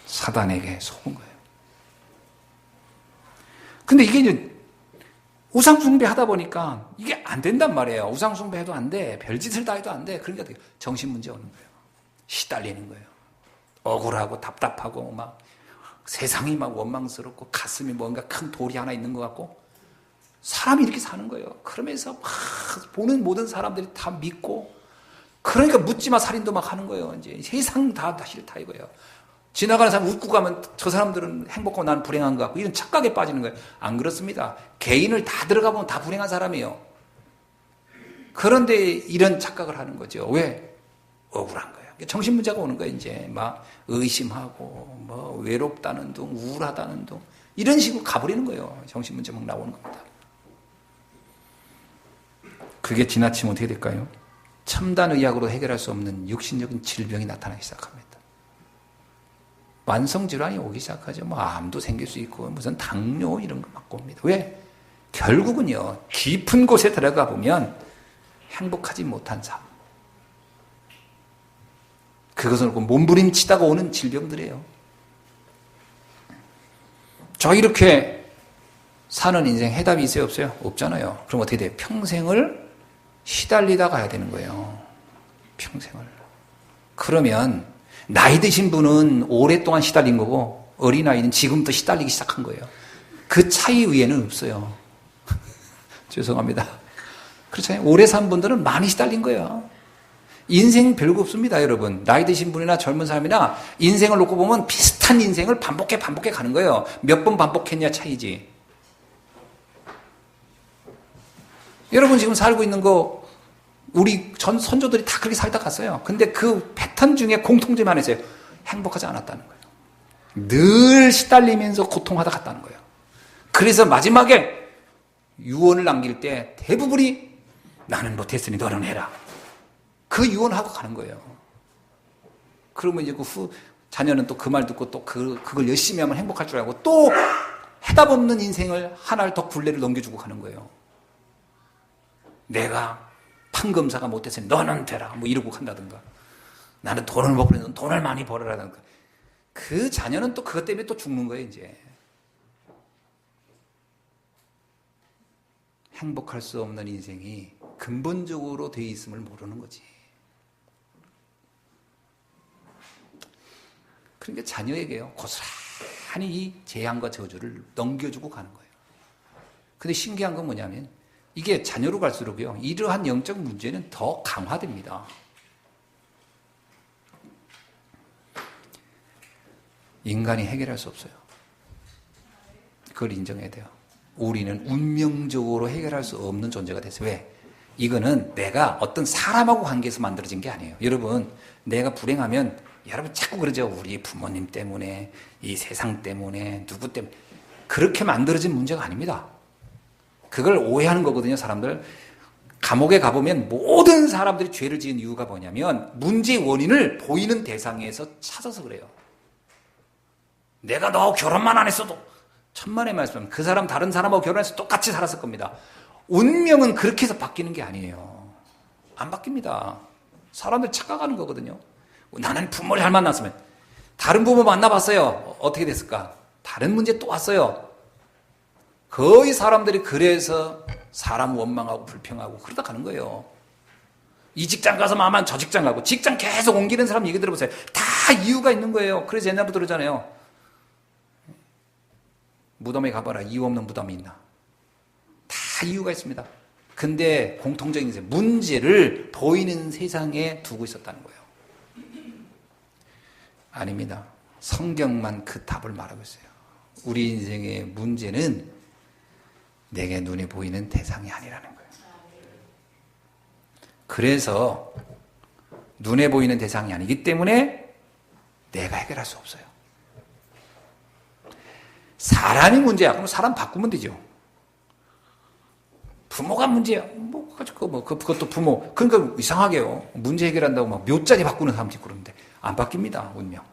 사단에게 속은 거예요. 근데 이게 이제 우상숭배 하다 보니까 이게 안 된단 말이에요. 우상숭배 해도 안 돼. 별짓을 다 해도 안 돼. 그러니까 정신문제 오는 거예요. 시달리는 거예요. 억울하고 답답하고 막 세상이 막 원망스럽고 가슴이 뭔가 큰 돌이 하나 있는 것 같고 사람이 이렇게 사는 거예요. 그러면서 막 보는 모든 사람들이 다 믿고 그러니까 묻지마 살인도 막 하는 거예요. 이제 세상 다 싫다 이거예요. 지나가는 사람 웃고 가면 저 사람들은 행복하고 나는 불행한 것 같고 이런 착각에 빠지는 거예요. 안 그렇습니다. 개인을 다 들어가 보면 다 불행한 사람이에요. 그런데 이런 착각을 하는 거죠. 왜? 억울한 거예요. 정신문제가 오는 거예요. 이제 막 의심하고 뭐 외롭다는 둥 우울하다는 둥 이런 식으로 가버리는 거예요. 정신문제 막 나오는 겁니다. 그게 지나치면 어떻게 될까요? 첨단 의학으로 해결할 수 없는 육신적인 질병이 나타나기 시작합니다. 만성질환이 오기 시작하죠. 뭐 암도 생길 수 있고 무슨 당뇨 이런 거 막 옵니다. 왜? 결국은요. 깊은 곳에 들어가 보면 행복하지 못한 삶. 그것을 몸부림치다가 오는 질병들이에요. 저 이렇게 사는 인생 해답이 있어요? 없어요? 없잖아요. 그럼 어떻게 돼요? 평생을 시달리다 가야 되는 거예요. 평생을. 그러면 나이 드신 분은 오랫동안 시달린 거고 어린아이는 지금부터 시달리기 시작한 거예요. 그 차이 위에는 없어요. 죄송합니다. 그렇잖아요. 오래 산 분들은 많이 시달린 거예요. 인생 별거 없습니다, 여러분. 나이 드신 분이나 젊은 사람이나 인생을 놓고 보면 비슷한 인생을 반복해 가는 거예요. 몇 번 반복했냐 차이지. 여러분 지금 살고 있는 거 우리 전 선조들이 다 그렇게 살다 갔어요. 근데 그 패턴 중에 공통점이 하나 있어요. 행복하지 않았다는 거예요. 늘 시달리면서 고통하다 갔다는 거예요. 그래서 마지막에 유언을 남길 때 대부분이 나는 못했으니 너는 해라. 그 유언하고 가는 거예요. 그러면 이제 자녀는 또 그 말 듣고 또 그걸 열심히 하면 행복할 줄 알고 또 해답 없는 인생을 하나를 더 굴레를 넘겨주고 가는 거예요. 내가 판검사가 못했으니 너는 되라. 뭐 이러고 간다든가. 나는 돈을 못 벌었는데 돈을 많이 벌어라든가. 그 자녀는 또 그것 때문에 또 죽는 거예요, 이제. 행복할 수 없는 인생이 근본적으로 되어 있음을 모르는 거지. 그러니까 자녀에게요, 고스란히 이 재앙과 저주를 넘겨주고 가는 거예요. 근데 신기한 건 뭐냐면, 이게 자녀로 갈수록요, 이러한 영적 문제는 더 강화됩니다. 인간이 해결할 수 없어요. 그걸 인정해야 돼요. 우리는 운명적으로 해결할 수 없는 존재가 됐어요. 왜? 이거는 내가 어떤 사람하고 관계에서 만들어진 게 아니에요. 여러분, 내가 불행하면 여러분 자꾸 그러죠. 우리 부모님 때문에, 이 세상 때문에, 누구 때문에. 그렇게 만들어진 문제가 아닙니다. 그걸 오해하는 거거든요, 사람들. 감옥에 가보면 모든 사람들이 죄를 지은 이유가 뭐냐면 문제의 원인을 보이는 대상에서 찾아서 그래요. 내가 너 결혼만 안 했어도 천만의 말씀, 그 사람 다른 사람하고 결혼해서 똑같이 살았을 겁니다. 운명은 그렇게 해서 바뀌는 게 아니에요. 안 바뀝니다. 사람들 착각하는 거거든요. 나는 부모를 잘 만났으면, 다른 부모 만나봤어요. 어떻게 됐을까? 다른 문제 또 왔어요. 거의 사람들이 그래서 사람 원망하고 불평하고 그러다 가는 거예요. 이 직장 가서 마만 저 직장 가고, 직장 계속 옮기는 사람 얘기 들어보세요. 다 이유가 있는 거예요. 그래서 옛날부터 그러잖아요. 무덤에 가봐라. 이유 없는 무덤이 있나? 다 이유가 있습니다. 근데 공통적인 문제를 보이는 세상에 두고 있었다는 거예요. 아닙니다. 성경만 그 답을 말하고 있어요. 우리 인생의 문제는 내게 눈에 보이는 대상이 아니라는 거예요. 그래서 눈에 보이는 대상이 아니기 때문에 내가 해결할 수 없어요. 사람이 문제야. 그럼 사람 바꾸면 되죠. 부모가 문제야. 그것도 부모. 그러니까 이상하게요. 문제 해결한다고 막 묘자리 바꾸는 사람도 있고 그러는데 안 바뀝니다. 운명.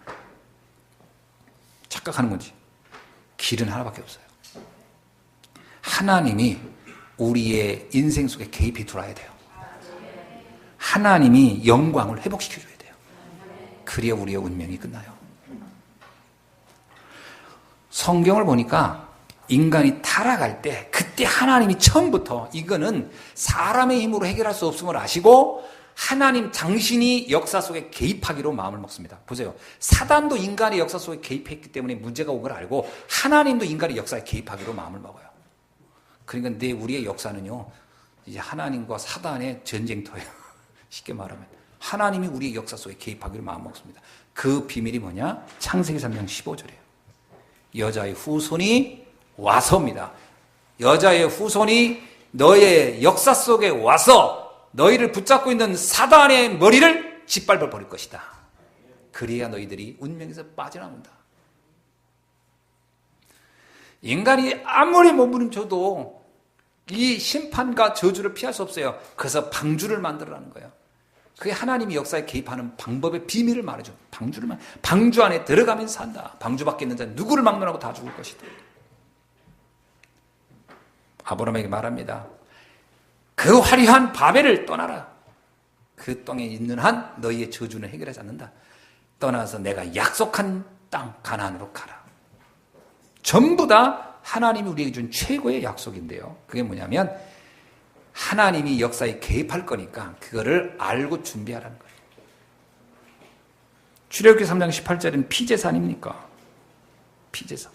착각하는 거지. 길은 하나밖에 없어요. 하나님이 우리의 인생 속에 개입이 들어와야 돼요. 하나님이 영광을 회복시켜줘야 돼요. 그래야 우리의 운명이 끝나요. 성경을 보니까 인간이 타락할 때 그때 하나님이 처음부터 이거는 사람의 힘으로 해결할 수 없음을 아시고 하나님 당신이 역사 속에 개입하기로 마음을 먹습니다. 보세요. 사단도 인간의 역사 속에 개입했기 때문에 문제가 온 걸 알고 하나님도 인간의 역사에 개입하기로 마음을 먹어요. 그러니까 우리의 역사는요, 이제 하나님과 사단의 전쟁터예요. 쉽게 말하면. 하나님이 우리의 역사 속에 개입하기로 마음 먹습니다. 그 비밀이 뭐냐? 창세기 3장 15절이에요. 여자의 후손이 와서입니다. 여자의 후손이 너의 역사 속에 와서 너희를 붙잡고 있는 사단의 머리를 짓밟아 버릴 것이다. 그래야 너희들이 운명에서 빠져나온다. 인간이 아무리 몸부림쳐도 이 심판과 저주를 피할 수 없어요. 그래서 방주를 만들어라는 거예요. 그게 하나님이 역사에 개입하는 방법의 비밀을 말해줘. 방주 안에 들어가면 산다. 방주 밖에 있는 자는 누구를 막론하고 다 죽을 것이다. 아브라함에게 말합니다. 그 화려한 바벨을 떠나라. 그 땅에 있는 한 너희의 저주는 해결하지 않는다. 떠나서 내가 약속한 땅 가나안으로 가라. 전부 다 하나님이 우리에게 준 최고의 약속인데요. 그게 뭐냐면 하나님이 역사에 개입할 거니까 그거를 알고 준비하라는 거예요. 출애굽기 3장 18절은 피제사 아닙니까? 피제사.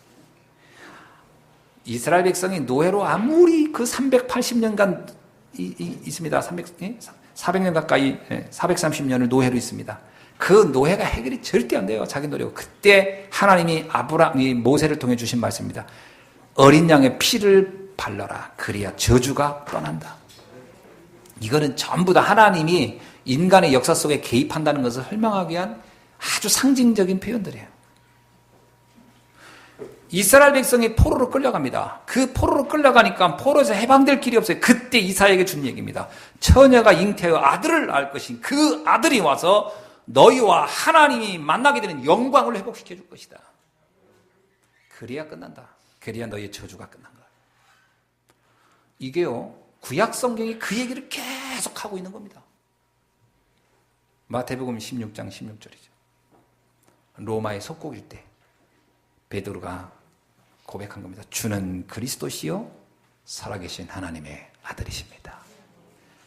이스라엘 백성이 노예로 아무리 그 380년간 있습니다. 400년 가까이, 430년을 노예로 있습니다. 그 노예가 해결이 절대 안 돼요. 자기 노력. 그때 하나님이 모세를 통해 주신 말씀입니다. 어린 양의 피를 발라라. 그래야 저주가 떠난다. 이거는 전부 다 하나님이 인간의 역사 속에 개입한다는 것을 설명하기 위한 아주 상징적인 표현들이에요. 이스라엘 백성이 포로로 끌려갑니다. 그 포로로 끌려가니까 포로에서 해방될 길이 없어요. 그때 이사야에게 준 얘기입니다. 처녀가 잉태하여 아들을 낳을 것인 그 아들이 와서 너희와 하나님이 만나게 되는 영광을 회복시켜 줄 것이다. 그래야 끝난다. 그래야 너희의 저주가 끝난 거야. 이게요, 구약 성경이 그 얘기를 계속 하고 있는 겁니다. 마태복음 16장 16절이죠. 로마의 속국일 때 베드로가 고백한 겁니다. 주는 그리스도시요 살아계신 하나님의 아들이십니다.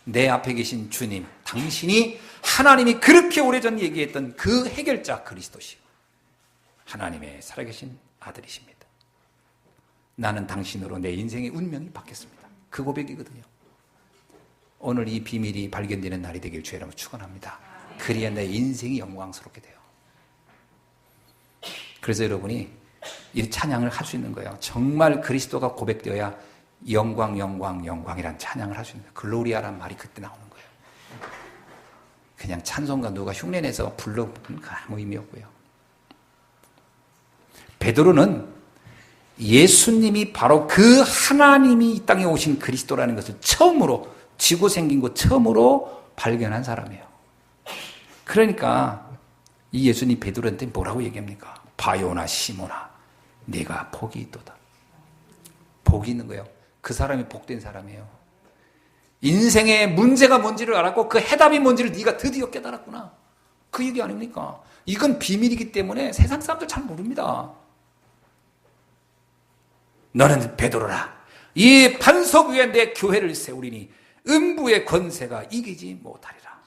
내 앞에 계신 주님, 당신이 하나님이 그렇게 오래전 얘기했던 그 해결자 그리스도시요 하나님의 살아계신 아들이십니다. 나는 당신으로 내 인생의 운명이 바뀌었습니다. 그 고백이거든요. 오늘 이 비밀이 발견되는 날이 되길 주의 이름으로 축원합니다. 그래야 내 인생이 영광스럽게 돼요. 그래서 여러분이 이 찬양을 할 수 있는 거예요. 정말 그리스도가 고백되어야 영광, 영광, 영광이란 찬양을 할 수 있는 거예요. 글로리아란 말이 그때 나오는 거예요. 그냥 찬송가 누가 흉내내서 불러보면 아무 의미 없고요. 베드로는 예수님이 바로 그 하나님이 이 땅에 오신 그리스도라는 것을 처음으로 지고 생긴 것 처음으로 발견한 사람이에요. 그러니까 이 예수님 베드로한테 뭐라고 얘기합니까? 바요나 시모나 네가 복이 있도다. 복이 있는 거예요. 그 사람이 복된 사람이에요. 인생의 문제가 뭔지를 알았고 그 해답이 뭔지를 네가 드디어 깨달았구나. 그 얘기 아닙니까? 이건 비밀이기 때문에 세상 사람들 잘 모릅니다. 너는 베드로라. 이 반석 위에 내 교회를 세우리니 음부의 권세가 이기지 못하리라.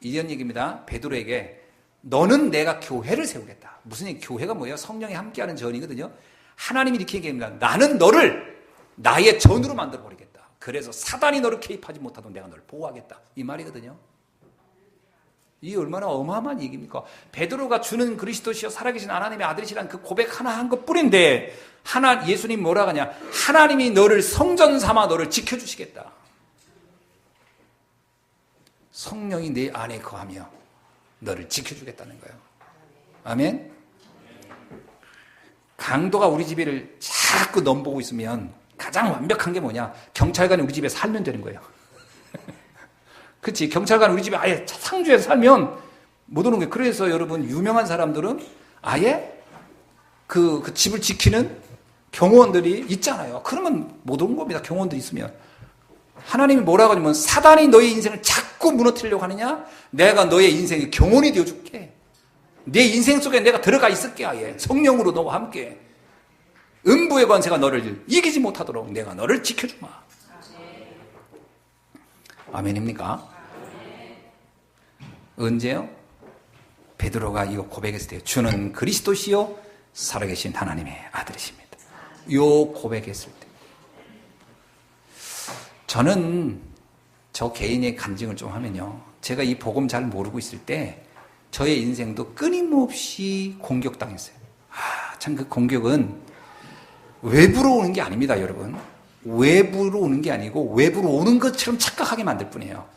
이런 얘기입니다. 베드로에게 너는 내가 교회를 세우겠다. 무슨 얘기? 교회가 뭐예요? 성령이 함께하는 전이거든요. 하나님이 이렇게 얘기합니다. 나는 너를 나의 전으로 만들어버리겠다. 그래서 사단이 너를 개입하지 못하도록 내가 너를 보호하겠다. 이 말이거든요. 이게 얼마나 어마어마한 얘기입니까? 베드로가 주는 그리스도시여 살아계신 하나님의 아들이시라는 그 고백 하나 한 것뿐인데 예수님 뭐라고 하냐? 하나님이 너를 성전 삼아 너를 지켜주시겠다. 성령이 내 안에 거하며 너를 지켜주겠다는 거예요. 아멘? 강도가 우리 집에를 자꾸 넘보고 있으면 가장 완벽한 게 뭐냐? 경찰관이 우리 집에 살면 되는 거예요. 그렇지? 경찰관 우리 집에 아예 상주에서 살면 못 오는 거예요. 그래서 여러분 유명한 사람들은 아예 그 집을 지키는 경호원들이 있잖아요. 그러면 못 오는 겁니다. 경호원들이 있으면. 하나님이 뭐라고 하냐면 사단이 너의 인생을 자꾸 무너뜨리려고 하느냐? 내가 너의 인생의 경호원이 되어줄게. 내 인생 속에 내가 들어가 있을게. 아예 성령으로 너와 함께 음부의 권세가 너를 이기지 못하도록 내가 너를 지켜주마. 아멘입니까? 언제요? 베드로가 이거 고백했을 때 주는 그리스도시요 살아계신 하나님의 아들이십니다. 요 고백했을 때 저는 저 개인의 간증을 좀 하면요, 제가 이 복음 잘 모르고 있을 때 저의 인생도 끊임없이 공격당했어요. 참 그 공격은 외부로 오는 게 아닙니다, 여러분. 외부로 오는 게 아니고 외부로 오는 것처럼 착각하게 만들 뿐이에요.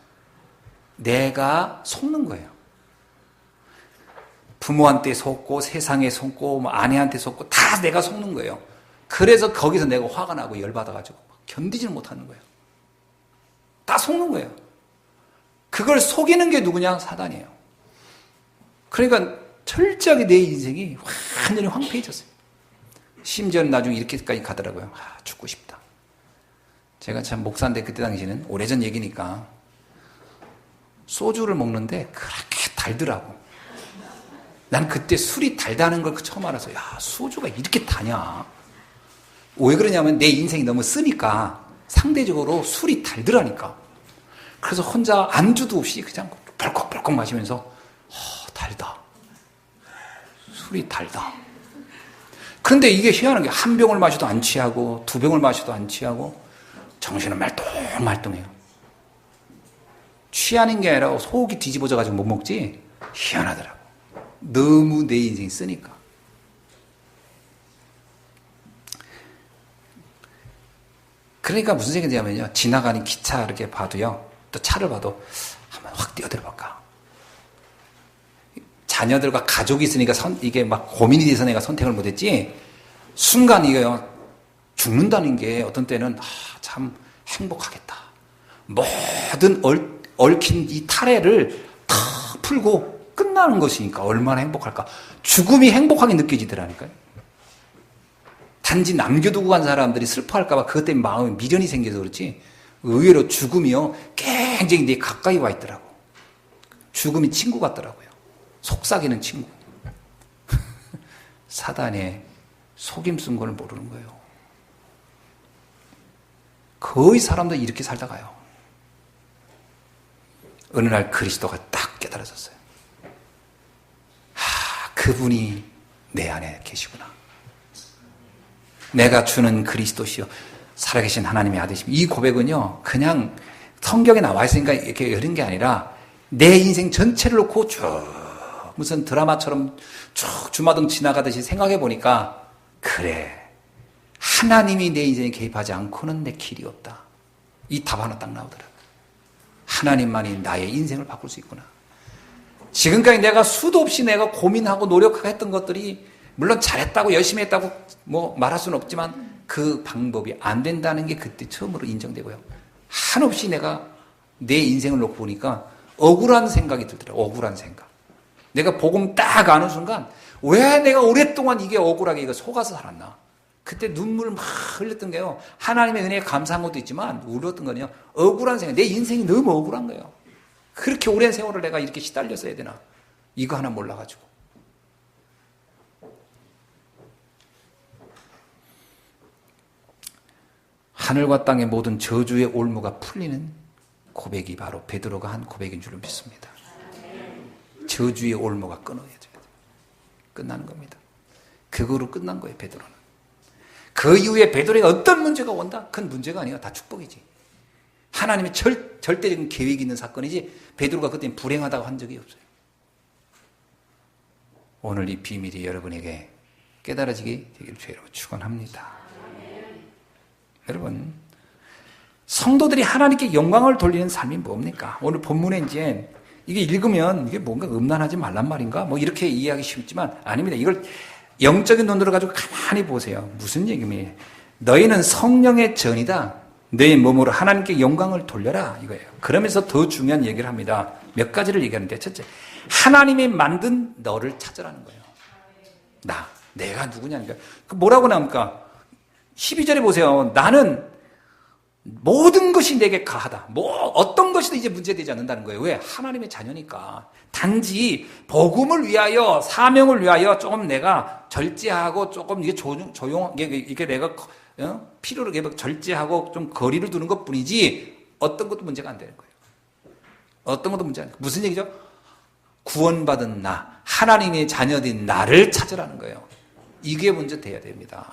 내가 속는 거예요. 부모한테 속고 세상에 속고 뭐 아내한테 속고 다 내가 속는 거예요. 그래서 거기서 내가 화가 나고 열받아가지고 견디지는 못하는 거예요. 다 속는 거예요. 그걸 속이는 게 누구냐? 사단이에요. 그러니까 철저하게 내 인생이 완전히 황폐해졌어요. 심지어는 나중에 이렇게까지 가더라고요. 죽고 싶다. 제가 참 목사인데 그때 당시에는 오래전 얘기니까 소주를 먹는데 그렇게 달더라고. 난 그때 술이 달다는 걸 처음 알아서 소주가 이렇게 다냐. 왜 그러냐면 내 인생이 너무 쓰니까 상대적으로 술이 달더라니까. 그래서 혼자 안주도 없이 그냥 벌컥벌컥 마시면서 달다. 술이 달다. 근데 이게 희한한 게 한 병을 마셔도 안 취하고 두 병을 마셔도 안 취하고 정신은 말똥말똥해요. 취하는 게 아니라 속이 뒤집어져가지고 못 먹지. 희한하더라고. 너무 내 인생이 쓰니까. 그러니까 무슨 생각이 드냐면요, 지나가는 기차 이렇게 봐도요, 또 차를 봐도 한번 확 뛰어들어볼까. 자녀들과 가족이 있으니까 이게 막 고민이 돼서 내가 선택을 못했지, 순간 이게 죽는다는 게 어떤 때는 참 행복하겠다. 모든 얽힌 이 탈해를 다 풀고 끝나는 것이니까 얼마나 행복할까. 죽음이 행복하게 느껴지더라니까요. 단지 남겨두고 간 사람들이 슬퍼할까봐 그것 때문에 마음에 미련이 생겨서 그렇지, 의외로 죽음이요 굉장히 내 가까이 와 있더라고. 죽음이 친구 같더라고요. 속삭이는 친구. 사단의 속임쓴 걸 모르는 거예요. 거의 사람들이 이렇게 살다 가요. 어느 날 그리스도가 딱 깨달아졌어요. 그분이 내 안에 계시구나. 내가 주는 그리스도시요 살아계신 하나님의 아들이시며, 이 고백은요 그냥 성경에 나와 있으니까 이렇게 이런 게 아니라 내 인생 전체를 놓고 쭉 무슨 드라마처럼 쭉 주마등 지나가듯이 생각해 보니까, 그래, 하나님이 내 인생에 개입하지 않고는 내 길이 없다. 이 답 하나 딱 나오더라고요. 하나님만이 나의 인생을 바꿀 수 있구나. 지금까지 내가 수도 없이 내가 고민하고 노력하고 했던 것들이, 물론 잘했다고 열심히 했다고 뭐 말할 수는 없지만 그 방법이 안 된다는 게 그때 처음으로 인정되고요. 한없이 내가 내 인생을 놓고 보니까 억울한 생각이 들더라고요. 억울한 생각. 내가 복음 딱 아는 순간 왜 내가 오랫동안 이게 억울하게 이거 속아서 살았나. 그때 눈물 막 흘렸던 게요, 하나님의 은혜에 감사한 것도 있지만 울었던 거는요 억울한 생각. 내 인생이 너무 억울한 거예요. 그렇게 오랜 세월을 내가 이렇게 시달렸어야 되나, 이거 하나 몰라가지고. 하늘과 땅의 모든 저주의 올무가 풀리는 고백이 바로 베드로가 한 고백인 줄 믿습니다. 저주의 올무가 끊어야 돼요. 끝나는 겁니다. 그거로 끝난 거예요, 베드로는. 그 이후에 베드로에게 어떤 문제가 온다? 그건 문제가 아니에요. 다 축복이지. 하나님의 절대적인 계획이 있는 사건이지, 베드로가 그때 불행하다고 한 적이 없어요. 오늘 이 비밀이 여러분에게 깨달아지게 되기를 주로 축원합니다. 여러분, 성도들이 하나님께 영광을 돌리는 삶이 뭡니까? 오늘 본문에 이제 이게 읽으면 이게 뭔가 음란하지 말란 말인가? 뭐 이렇게 이해하기 쉽지만 아닙니다. 이걸 영적인 눈으로 가지고 가만히 보세요. 무슨 얘기입니까? 너희는 성령의 전이다. 너희 몸으로 하나님께 영광을 돌려라, 이거예요. 그러면서 더 중요한 얘기를 합니다. 몇 가지를 얘기하는데, 첫째, 하나님이 만든 너를 찾으라는 거예요. 내가 누구냐니까. 뭐라고 나옵니까? 12절에 보세요. 나는 모든 것이 내게 가하다. 어떤 것이든 이제 문제되지 않는다는 거예요. 왜? 하나님의 자녀니까. 단지 복음을 위하여, 사명을 위하여 조금 내가 절제하고 조금 이게 이게 내가 필요를 절제하고 좀 거리를 두는 것 뿐이지, 어떤 것도 문제가 안 되는 거예요. 어떤 것도 문제가 안 돼요. 무슨 얘기죠? 구원받은 나, 하나님의 자녀된 나를 찾으라는 거예요. 이게 먼저 돼야 됩니다.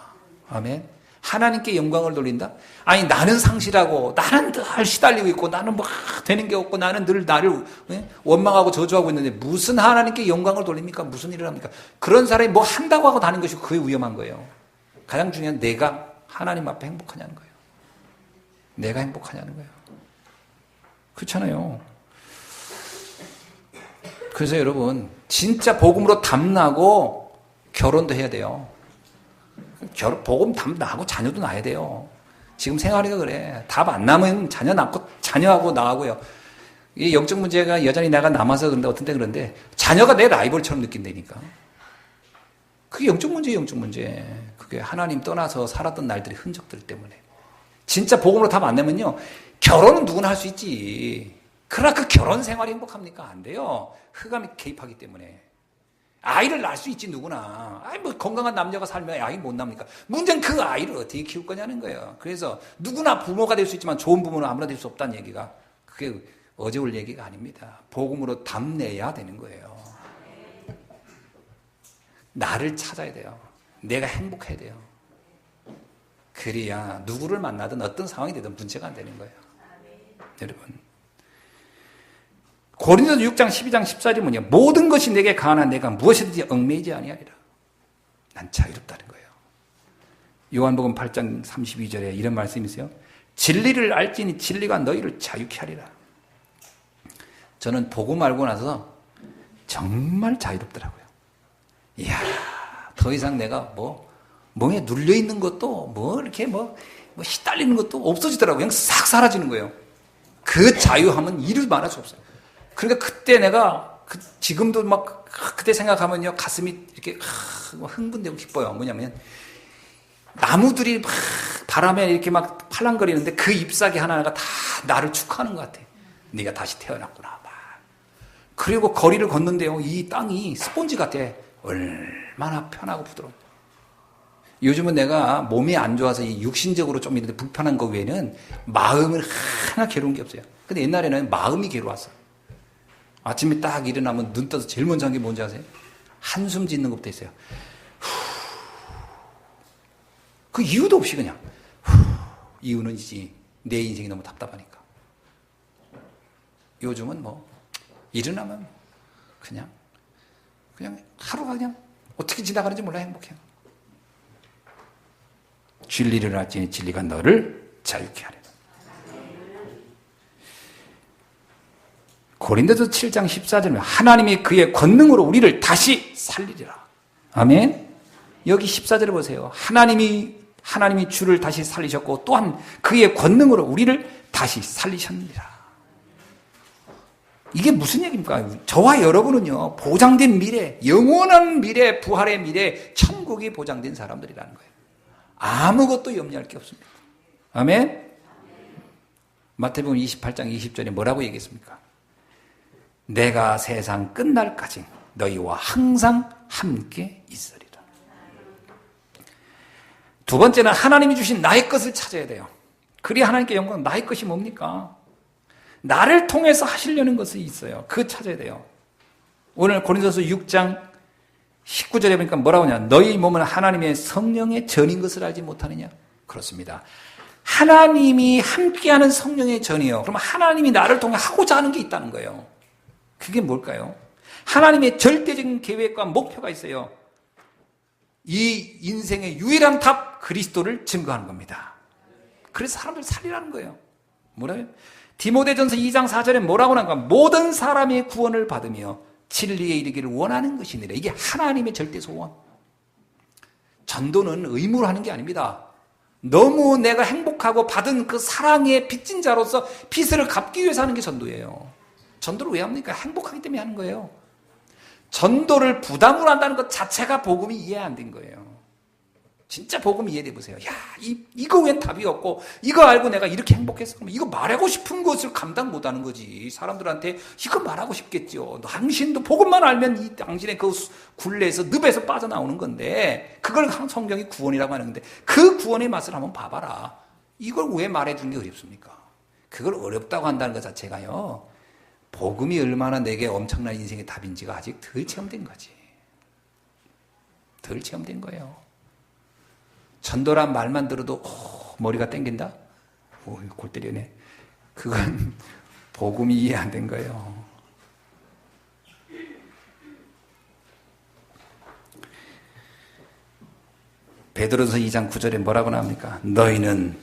아멘. 하나님께 영광을 돌린다? 아니, 나는 상실하고, 나는 늘 시달리고 있고, 나는 뭐 되는 게 없고, 나는 늘 나를 원망하고 저주하고 있는데 무슨 하나님께 영광을 돌립니까? 무슨 일을 합니까? 그런 사람이 뭐 한다고 하고 다는 것이 그게 위험한 거예요. 가장 중요한 내가 하나님 앞에 행복하냐는 거예요. 내가 행복하냐는 거예요. 그렇잖아요. 그래서 여러분, 진짜 복음으로 담나고 결혼도 해야 돼요. 복음 답 나고 자녀도 낳아야 돼요. 지금 생활이가 그래. 답 안 나면 자녀 낳고, 자녀하고 나하고요. 이 영적 문제가 여전히 내가 남아서 그런데, 어떤 때 그런데, 자녀가 내 라이벌처럼 느낀다니까. 그게 영적 문제예요, 영적 문제. 그게 하나님 떠나서 살았던 날들의 흔적들 때문에. 진짜 복음으로 답 안 내면요, 결혼은 누구나 할 수 있지. 그러나 그 결혼 생활이 행복합니까? 안 돼요. 흑암이 개입하기 때문에. 아이를 낳을 수 있지, 누구나. 뭐 건강한 남녀가 살면 아이 못 낳습니까? 문제는 그 아이를 어떻게 키울 거냐는 거예요. 그래서 누구나 부모가 될 수 있지만 좋은 부모는 아무나 될 수 없다는 얘기가, 그게 어제올 얘기가 아닙니다. 복음으로 답내야 되는 거예요. 나를 찾아야 돼요. 내가 행복해야 돼요. 그래야 누구를 만나든 어떤 상황이 되든 문제가 안 되는 거예요. 여러분, 고린도서 6장 12장 14절이 뭐냐? 모든 것이 내게 가하나 내가 무엇이든지 얽매이지 아니하리라. 난 자유롭다는 거예요. 요한복음 8장 32절에 이런 말씀이 있어요. 진리를 알지니 진리가 너희를 자유케 하리라. 저는 복음 알고 나서 정말 자유롭더라고요. 이야, 더 이상 내가 멍에 눌려있는 것도 이렇게 시달리는 것도 없어지더라고요. 그냥 싹 사라지는 거예요. 그 자유함은 이루 말할 수 없어요. 그러니까 그때 내가 지금도 그때 생각하면요 가슴이 이렇게 흥분되고 기뻐요. 뭐냐면 나무들이 막 바람에 이렇게 막 팔랑거리는데 그 잎사귀 하나하나가 다 나를 축하하는 것 같아. 네가 다시 태어났구나. 막. 그리고 거리를 걷는데요 이 땅이 스폰지 같아. 얼마나 편하고 부드러워. 요즘은 내가 몸이 안 좋아서 이 육신적으로 좀 이런데 불편한 거 외에는 마음은 하나 괴로운 게 없어요. 근데 옛날에는 마음이 괴로웠어. 아침에 딱 일어나면 눈 떠서 제일 먼저 한 게 뭔지 아세요? 한숨 짓는 것부터 있어요. 그 이유도 없이 그냥 이유는 이지 내 인생이 너무 답답하니까. 요즘은 일어나면 그냥 하루가 그냥 어떻게 지나가는지 몰라 행복해요. 진리를 알지니 진리가 너를 자유케 하리라. 고린도서 7장 14절에 하나님이 그의 권능으로 우리를 다시 살리리라. 아멘. 여기 14절에 보세요. 하나님이 주를 다시 살리셨고 또한 그의 권능으로 우리를 다시 살리셨느니라. 이게 무슨 얘기입니까? 저와 여러분은요 보장된 미래, 영원한 미래, 부활의 미래, 천국이 보장된 사람들이라는 거예요. 아무것도 염려할 게 없습니다. 아멘. 마태복음 28장 20절에 뭐라고 얘기했습니까? 내가 세상 끝날까지 너희와 항상 함께 있으리라. 두 번째는 하나님이 주신 나의 것을 찾아야 돼요. 그래야 하나님께 영광. 나의 것이 뭡니까? 나를 통해서 하시려는 것이 있어요. 그거 찾아야 돼요. 오늘 고린도서 6장 19절에 보니까 뭐라고 하냐? 너희 몸은 하나님의 성령의 전인 것을 알지 못하느냐? 그렇습니다. 하나님이 함께하는 성령의 전이요. 그럼 하나님이 나를 통해 하고자 하는 게 있다는 거예요. 그게 뭘까요? 하나님의 절대적인 계획과 목표가 있어요. 이 인생의 유일한 답, 그리스도를 증거하는 겁니다. 그래서 사람들 살리라는 거예요. 뭐라고요? 디모데전서 2장 4절에 뭐라고 하는가? 모든 사람의 구원을 받으며 진리에 이르기를 원하는 것이니라. 이게 하나님의 절대 소원. 전도는 의무로 하는 게 아닙니다. 너무 내가 행복하고 받은 그 사랑의 빚진 자로서 빚을 갚기 위해서 하는 게 전도예요. 전도를 왜 합니까? 행복하기 때문에 하는 거예요. 전도를 부담으로 한다는 것 자체가 복음이 이해 안 된 거예요. 진짜 복음 이해해 보세요. 야, 이거 웬 답이 없고 이거 알고 내가 이렇게 행복했어. 그럼 이거 말하고 싶은 것을 감당 못 하는 거지. 사람들한테 이거 말하고 싶겠죠. 당신도 복음만 알면 이 당신의 그 굴레에서 늪에서 빠져나오는 건데 그걸 성경이 구원이라고 하는데 그 구원의 맛을 한번 봐봐라. 이걸 왜 말해주는 게 어렵습니까? 그걸 어렵다고 한다는 것 자체가요. 복음이 얼마나 내게 엄청난 인생의 답인지가 아직 덜 체험된 거지. 덜 체험된 거예요. 전도란 말만 들어도 머리가 땡긴다? 골 때리네. 그건 복음이 이해 안 된 거예요. 베드로서 2장 9절에 뭐라고 나옵니까? 너희는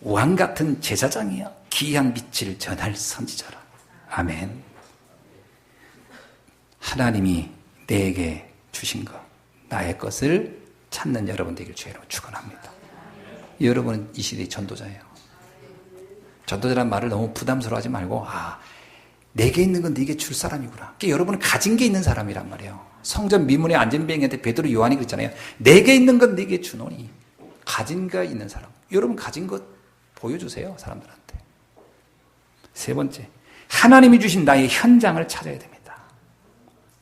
왕 같은 제사장이여 귀한 빛을 전할 선지자라. 아멘. 하나님이 내게 주신 것, 나의 것을 찾는 여러분 되길 주의로 축원합니다. 여러분은 이 시대의 전도자예요. 전도자란 말을 너무 부담스러워하지 말고 내게 있는 건 네게 줄 사람이구나. 그러니까 여러분은 가진 게 있는 사람이란 말이에요. 성전 미문의 안전뱅이한테 베드로 요한이 그랬잖아요. 내게 있는 건 네게 주노니. 가진 거 있는 사람. 여러분 가진 것 보여주세요. 사람들한테. 세 번째, 하나님이 주신 나의 현장을 찾아야 됩니다.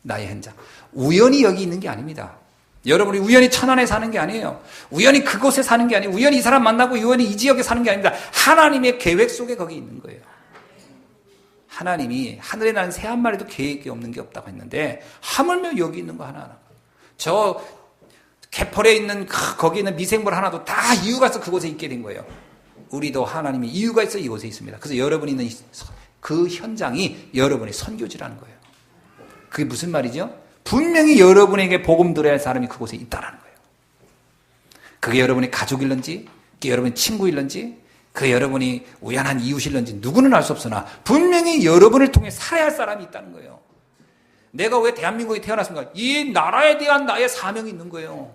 나의 현장. 우연히 여기 있는 게 아닙니다. 여러분이 우연히 천안에 사는 게 아니에요. 우연히 그곳에 사는 게 아니에요. 우연히 이 사람 만나고 우연히 이 지역에 사는 게 아닙니다. 하나님의 계획 속에 거기 있는 거예요. 하나님이 하늘에 나는 새 한 마리도 계획이 없는 게 없다고 했는데 하물며 여기 있는 거 하나하나. 저 개펄에 있는 거기 있는 미생물 하나도 다 이유가 있어 그곳에 있게 된 거예요. 우리도 하나님이 이유가 있어 이곳에 있습니다. 그래서 여러분이 있는 그 현장이 여러분의 선교지라는 거예요. 그게 무슨 말이죠? 분명히 여러분에게 복음 들어야 할 사람이 그곳에 있다라는 거예요. 그게 여러분의 가족일런지, 그게 여러분의 친구일런지, 그게 여러분이 우연한 이웃일런지 누구는 알 수 없으나 분명히 여러분을 통해 살아야 할 사람이 있다는 거예요. 내가 왜 대한민국에 태어났습니까? 이 나라에 대한 나의 사명이 있는 거예요.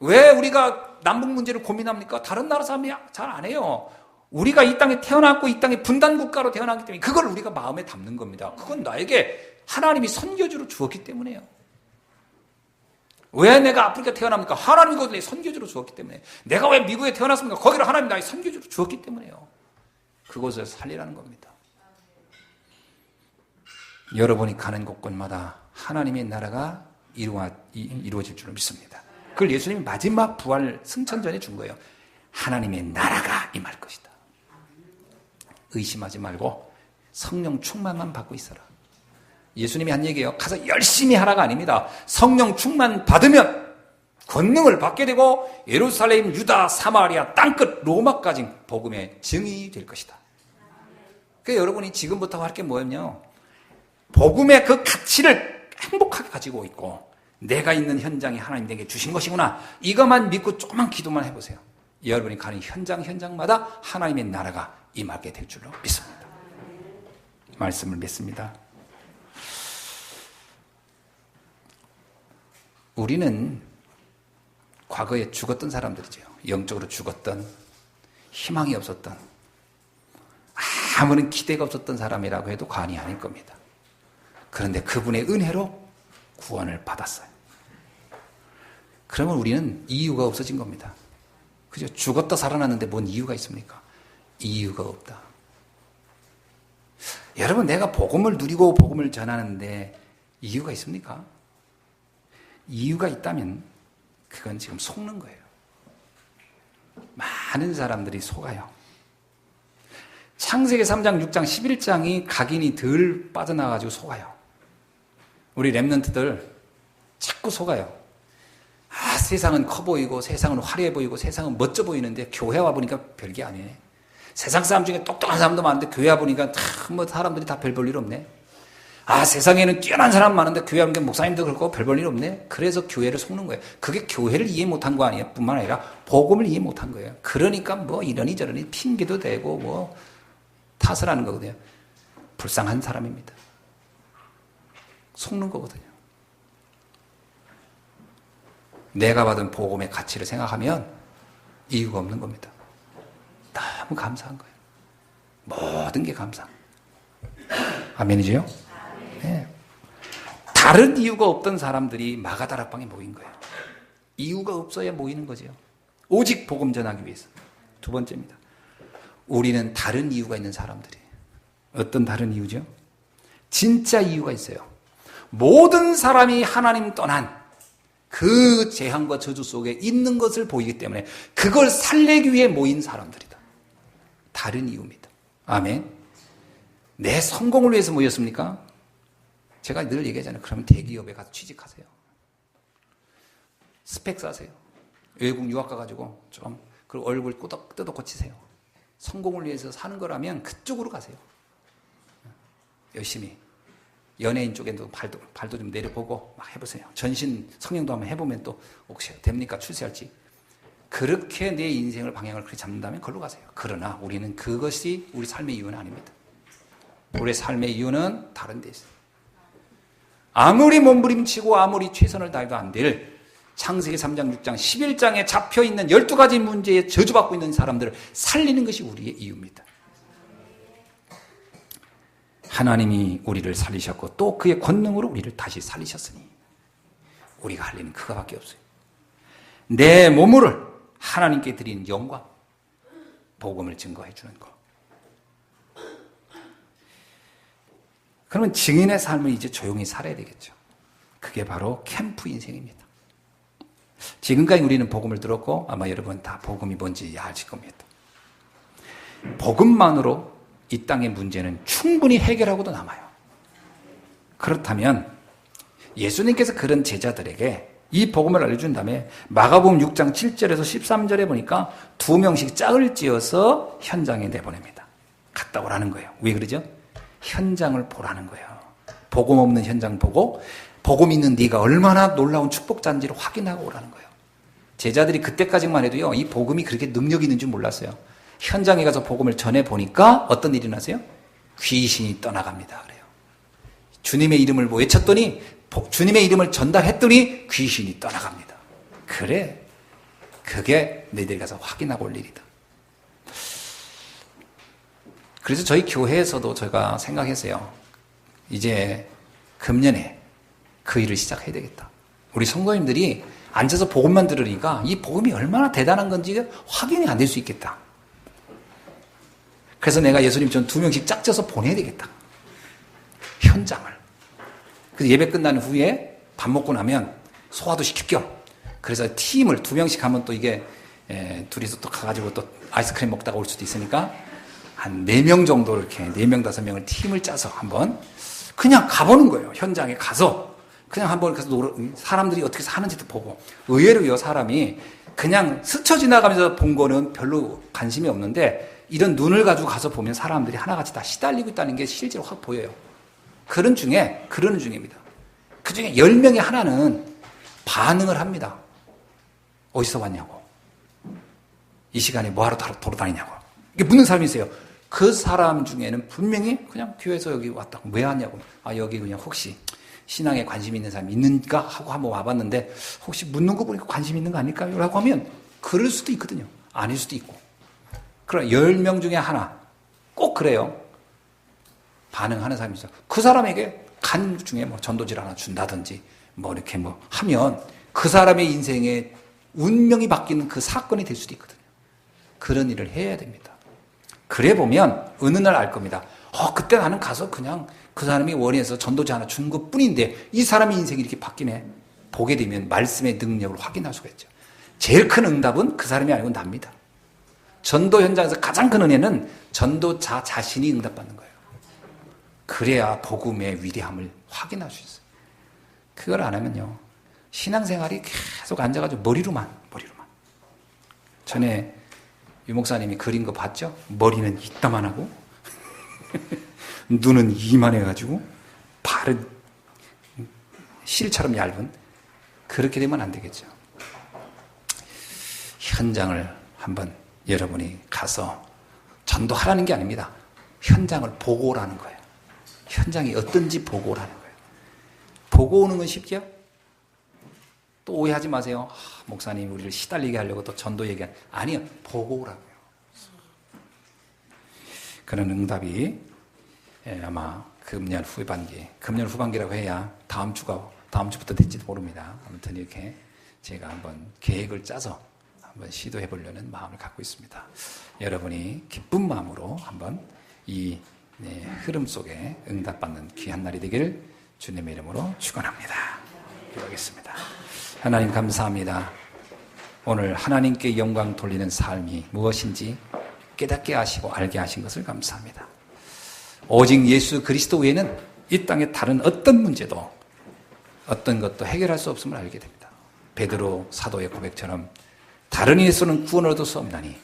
왜 우리가 남북 문제를 고민합니까? 다른 나라 사람이 잘 안 해요. 우리가 이 땅에 태어났고 이 땅에 분단 국가로 태어났기 때문에 그걸 우리가 마음에 담는 겁니다. 그건 나에게 하나님이 선교주로 주었기 때문에요. 왜 내가 아프리카 태어납니까? 하나님이 그것을 선교주로 주었기 때문에. 내가 왜 미국에 태어났습니까? 거기를 하나님이 나의 선교주로 주었기 때문에요. 그곳을 살리라는 겁니다. 여러분이 가는 곳곳마다 하나님의 나라가 이루어질 줄로 믿습니다. 그걸 예수님이 마지막 부활 승천전에 준 거예요. 하나님의 나라가 임할 것이다. 의심하지 말고 성령 충만만 받고 있어라. 예수님이 한 얘기예요. 가서 열심히 하라가 아닙니다. 성령 충만 받으면 권능을 받게 되고 예루살렘, 유다, 사마리아, 땅끝 로마까지 복음의 증인이 될 것이다. 그러니까 여러분이 지금부터 할 게 뭐였냐? 복음의 그 가치를 행복하게 가지고 있고 내가 있는 현장이 하나님 내게 주신 것이구나. 이것만 믿고 조금만 기도만 해보세요. 여러분이 가는 현장마다 하나님의 나라가 임하게 될 줄로 믿습니다. 말씀을 믿습니다. 우리는 과거에 죽었던 사람들이죠. 영적으로 죽었던, 희망이 없었던, 아무런 기대가 없었던 사람이라고 해도 과언이 아닐 겁니다. 그런데 그분의 은혜로 구원을 받았어요. 그러면 우리는 이유가 없어진 겁니다. 그죠? 죽었다 살아났는데 뭔 이유가 있습니까? 이유가 없다. 여러분, 내가 복음을 누리고 복음을 전하는데 이유가 있습니까? 이유가 있다면 그건 지금 속는 거예요. 많은 사람들이 속아요. 창세기 3장, 6장, 11장이 각인이 덜 빠져나가지고 속아요. 우리 랩런트들 자꾸 속아요. 세상은 커 보이고 세상은 화려해 보이고 세상은 멋져 보이는데 교회 와보니까 별게 아니네. 세상 사람 중에 똑똑한 사람도 많은데 교회 와보니까 사람들이 다 별 볼 일 없네. 세상에는 뛰어난 사람 많은데 교회 와보니까 목사님도 그렇고 별 볼 일 없네. 그래서 교회를 속는 거예요. 그게 교회를 이해 못한 거 아니에요. 뿐만 아니라 복음을 이해 못한 거예요. 그러니까 이러니 저러니 핑계도 대고 탓을 하는 거거든요. 불쌍한 사람입니다. 속는 거거든요. 내가 받은 복음의 가치를 생각하면 이유가 없는 겁니다. 너무 감사한 거예요. 모든 게 감사. 아멘이죠? 네. 다른 이유가 없던 사람들이 마가다락방에 모인 거예요. 이유가 없어야 모이는 거죠. 오직 복음 전하기 위해서. 두 번째입니다. 우리는 다른 이유가 있는 사람들이에요. 어떤 다른 이유죠? 진짜 이유가 있어요. 모든 사람이 하나님 떠난 그 재앙과 저주 속에 있는 것을 보이기 때문에 그걸 살리기 위해 모인 사람들이다. 다른 이유입니다. 아멘. 내 성공을 위해서 모였습니까? 제가 늘 얘기하잖아요. 그러면 대기업에 가서 취직하세요. 스펙 쌓으세요. 외국 유학 가가지고 그리고 얼굴 뜯어 고치세요. 성공을 위해서 사는 거라면 그쪽으로 가세요. 열심히. 연예인 쪽에도 발도 좀 내려보고 막 해보세요. 전신 성형도 한번 해보면 또 혹시 됩니까? 출세할지. 그렇게 내 인생을 방향을 그렇게 잡는다면 그걸로 가세요. 그러나 우리는 그것이 우리 삶의 이유는 아닙니다. 우리의 삶의 이유는 다른 데 있어요. 아무리 몸부림치고 아무리 최선을 다해도 안 될 창세기 3장, 6장, 11장에 잡혀있는 12가지 문제에 저주받고 있는 사람들을 살리는 것이 우리의 이유입니다. 하나님이 우리를 살리셨고 또 그의 권능으로 우리를 다시 살리셨으니 우리가 할 일은 그거밖에 없어요. 내 몸을 하나님께 드린 영광, 복음을 증거해 주는 것. 그러면 증인의 삶을 이제 조용히 살아야 되겠죠. 그게 바로 캠프 인생입니다. 지금까지 우리는 복음을 들었고 아마 여러분 다 복음이 뭔지 아실 겁니다. 복음만으로 이 땅의 문제는 충분히 해결하고도 남아요. 그렇다면 예수님께서 그런 제자들에게 이 복음을 알려준 다음에 마가복음 6장 7절에서 13절에 보니까 2명씩 짝을 지어서 현장에 내보냅니다. 갔다 오라는 거예요. 왜 그러죠? 현장을 보라는 거예요. 복음 없는 현장 보고 복음 있는 네가 얼마나 놀라운 축복자인지를 확인하고 오라는 거예요. 제자들이 그때까지만 해도요, 이 복음이 그렇게 능력이 있는 줄 몰랐어요. 현장에 가서 복음을 전해보니까 어떤 일이 나세요? 귀신이 떠나갑니다. 그래요. 주님의 이름을 외쳤더니 주님의 이름을 전달했더니 귀신이 떠나갑니다. 그래, 그게 너희들이 가서 확인하고 올 일이다. 그래서 저희 교회에서도 제가 생각했어요. 이제 금년에 그 일을 시작해야 되겠다. 우리 성도님들이 앉아서 복음만 들으니까 이 복음이 얼마나 대단한 건지 확인이 안 될 수 있겠다. 그래서 내가 예수님처럼 2명씩 짝져서 보내야 되겠다. 현장을. 그래서 예배 끝난 후에 밥 먹고 나면 소화도 시킬 겸. 그래서 팀을 2명씩 하면 또 이게 둘이서 또 가가지고 또 아이스크림 먹다가 올 수도 있으니까 한 4명 정도 이렇게 4명, 5명을 팀을 짜서 한번 그냥 가보는 거예요. 현장에 가서 그냥 한번 가서 사람들이 어떻게 사는지도 보고. 의외로요, 사람이 그냥 스쳐 지나가면서 본 거는 별로 관심이 없는데 이런 눈을 가지고 가서 보면 사람들이 하나같이 다 시달리고 있다는 게 실제로 확 보여요. 그러는 중입니다. 그 중에 10명의 하나는 반응을 합니다. 어디서 왔냐고. 이 시간에 뭐하러 돌아다니냐고. 이게 묻는 사람이 있어요. 그 사람 중에는 분명히 그냥 교회에서 여기 왔다. 왜 왔냐고. 아, 여기 그냥 혹시 신앙에 관심 있는 사람이 있는가 하고 한번 와봤는데 혹시 묻는 거 보니까 관심 있는 거 아닐까요? 라고 하면 그럴 수도 있거든요. 아닐 수도 있고. 그럼 10명 중에 하나 꼭 그래요. 반응하는 사람이 있어요. 그 사람에게 간 중에 뭐 전도지를 하나 준다든지 뭐 이렇게 뭐 하면 그 사람의 인생에 운명이 바뀌는 그 사건이 될 수도 있거든요. 그런 일을 해야 됩니다. 그래 보면 어느 날 알 겁니다. 그때 나는 가서 그냥 그 사람이 원해서 전도지 하나 준 것 뿐인데 이 사람의 인생이 이렇게 바뀌네. 보게 되면 말씀의 능력을 확인할 수가 있죠. 제일 큰 응답은 그 사람이 아니고 납니다. 전도 현장에서 가장 큰 은혜는 전도자 자신이 응답받는 거예요. 그래야 복음의 위대함을 확인할 수 있어요. 그걸 안 하면요, 신앙생활이 계속 앉아가지고 머리로만. 전에 유 목사님이 그린 거 봤죠? 머리는 이따만하고 눈은 이만해가지고 발은 실처럼 얇은. 그렇게 되면 안 되겠죠. 현장을 한번 여러분이 가서 전도하라는 게 아닙니다. 현장을 보고 오라는 거예요. 현장이 어떤지 보고 오라는 거예요. 보고 오는 건 쉽죠? 또 오해하지 마세요. 목사님 우리를 시달리게 하려고 또 전도 얘기한. 아니요. 보고 오라고요. 그런 응답이 아마 금년 후반기라고 해야 다음 주부터 될지도 모릅니다. 아무튼 이렇게 제가 한번 계획을 짜서 한번 시도해 보려는 마음을 갖고 있습니다. 여러분이 기쁜 마음으로 한번 이 흐름 속에 응답받는 귀한 날이 되기를 주님의 이름으로 축원합니다. 기도하겠습니다. 하나님 감사합니다. 오늘 하나님께 영광 돌리는 삶이 무엇인지 깨닫게 하시고 알게 하신 것을 감사합니다. 오직 예수 그리스도 외에는 이 땅에 다른 어떤 문제도 어떤 것도 해결할 수 없음을 알게 됩니다. 베드로 사도의 고백처럼 다른 이에서는 구원 얻을 수 없나니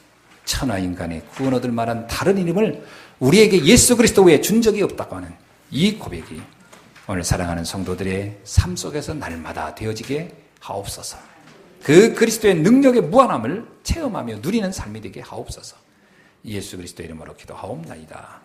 천하 인간의 구원 얻을 만한 다른 이름을 우리에게 예수 그리스도 외에 준 적이 없다고 하는 이 고백이 오늘 사랑하는 성도들의 삶 속에서 날마다 되어지게 하옵소서. 그 그리스도의 능력의 무한함을 체험하며 누리는 삶이 되게 하옵소서. 예수 그리스도 이름으로 기도하옵나이다.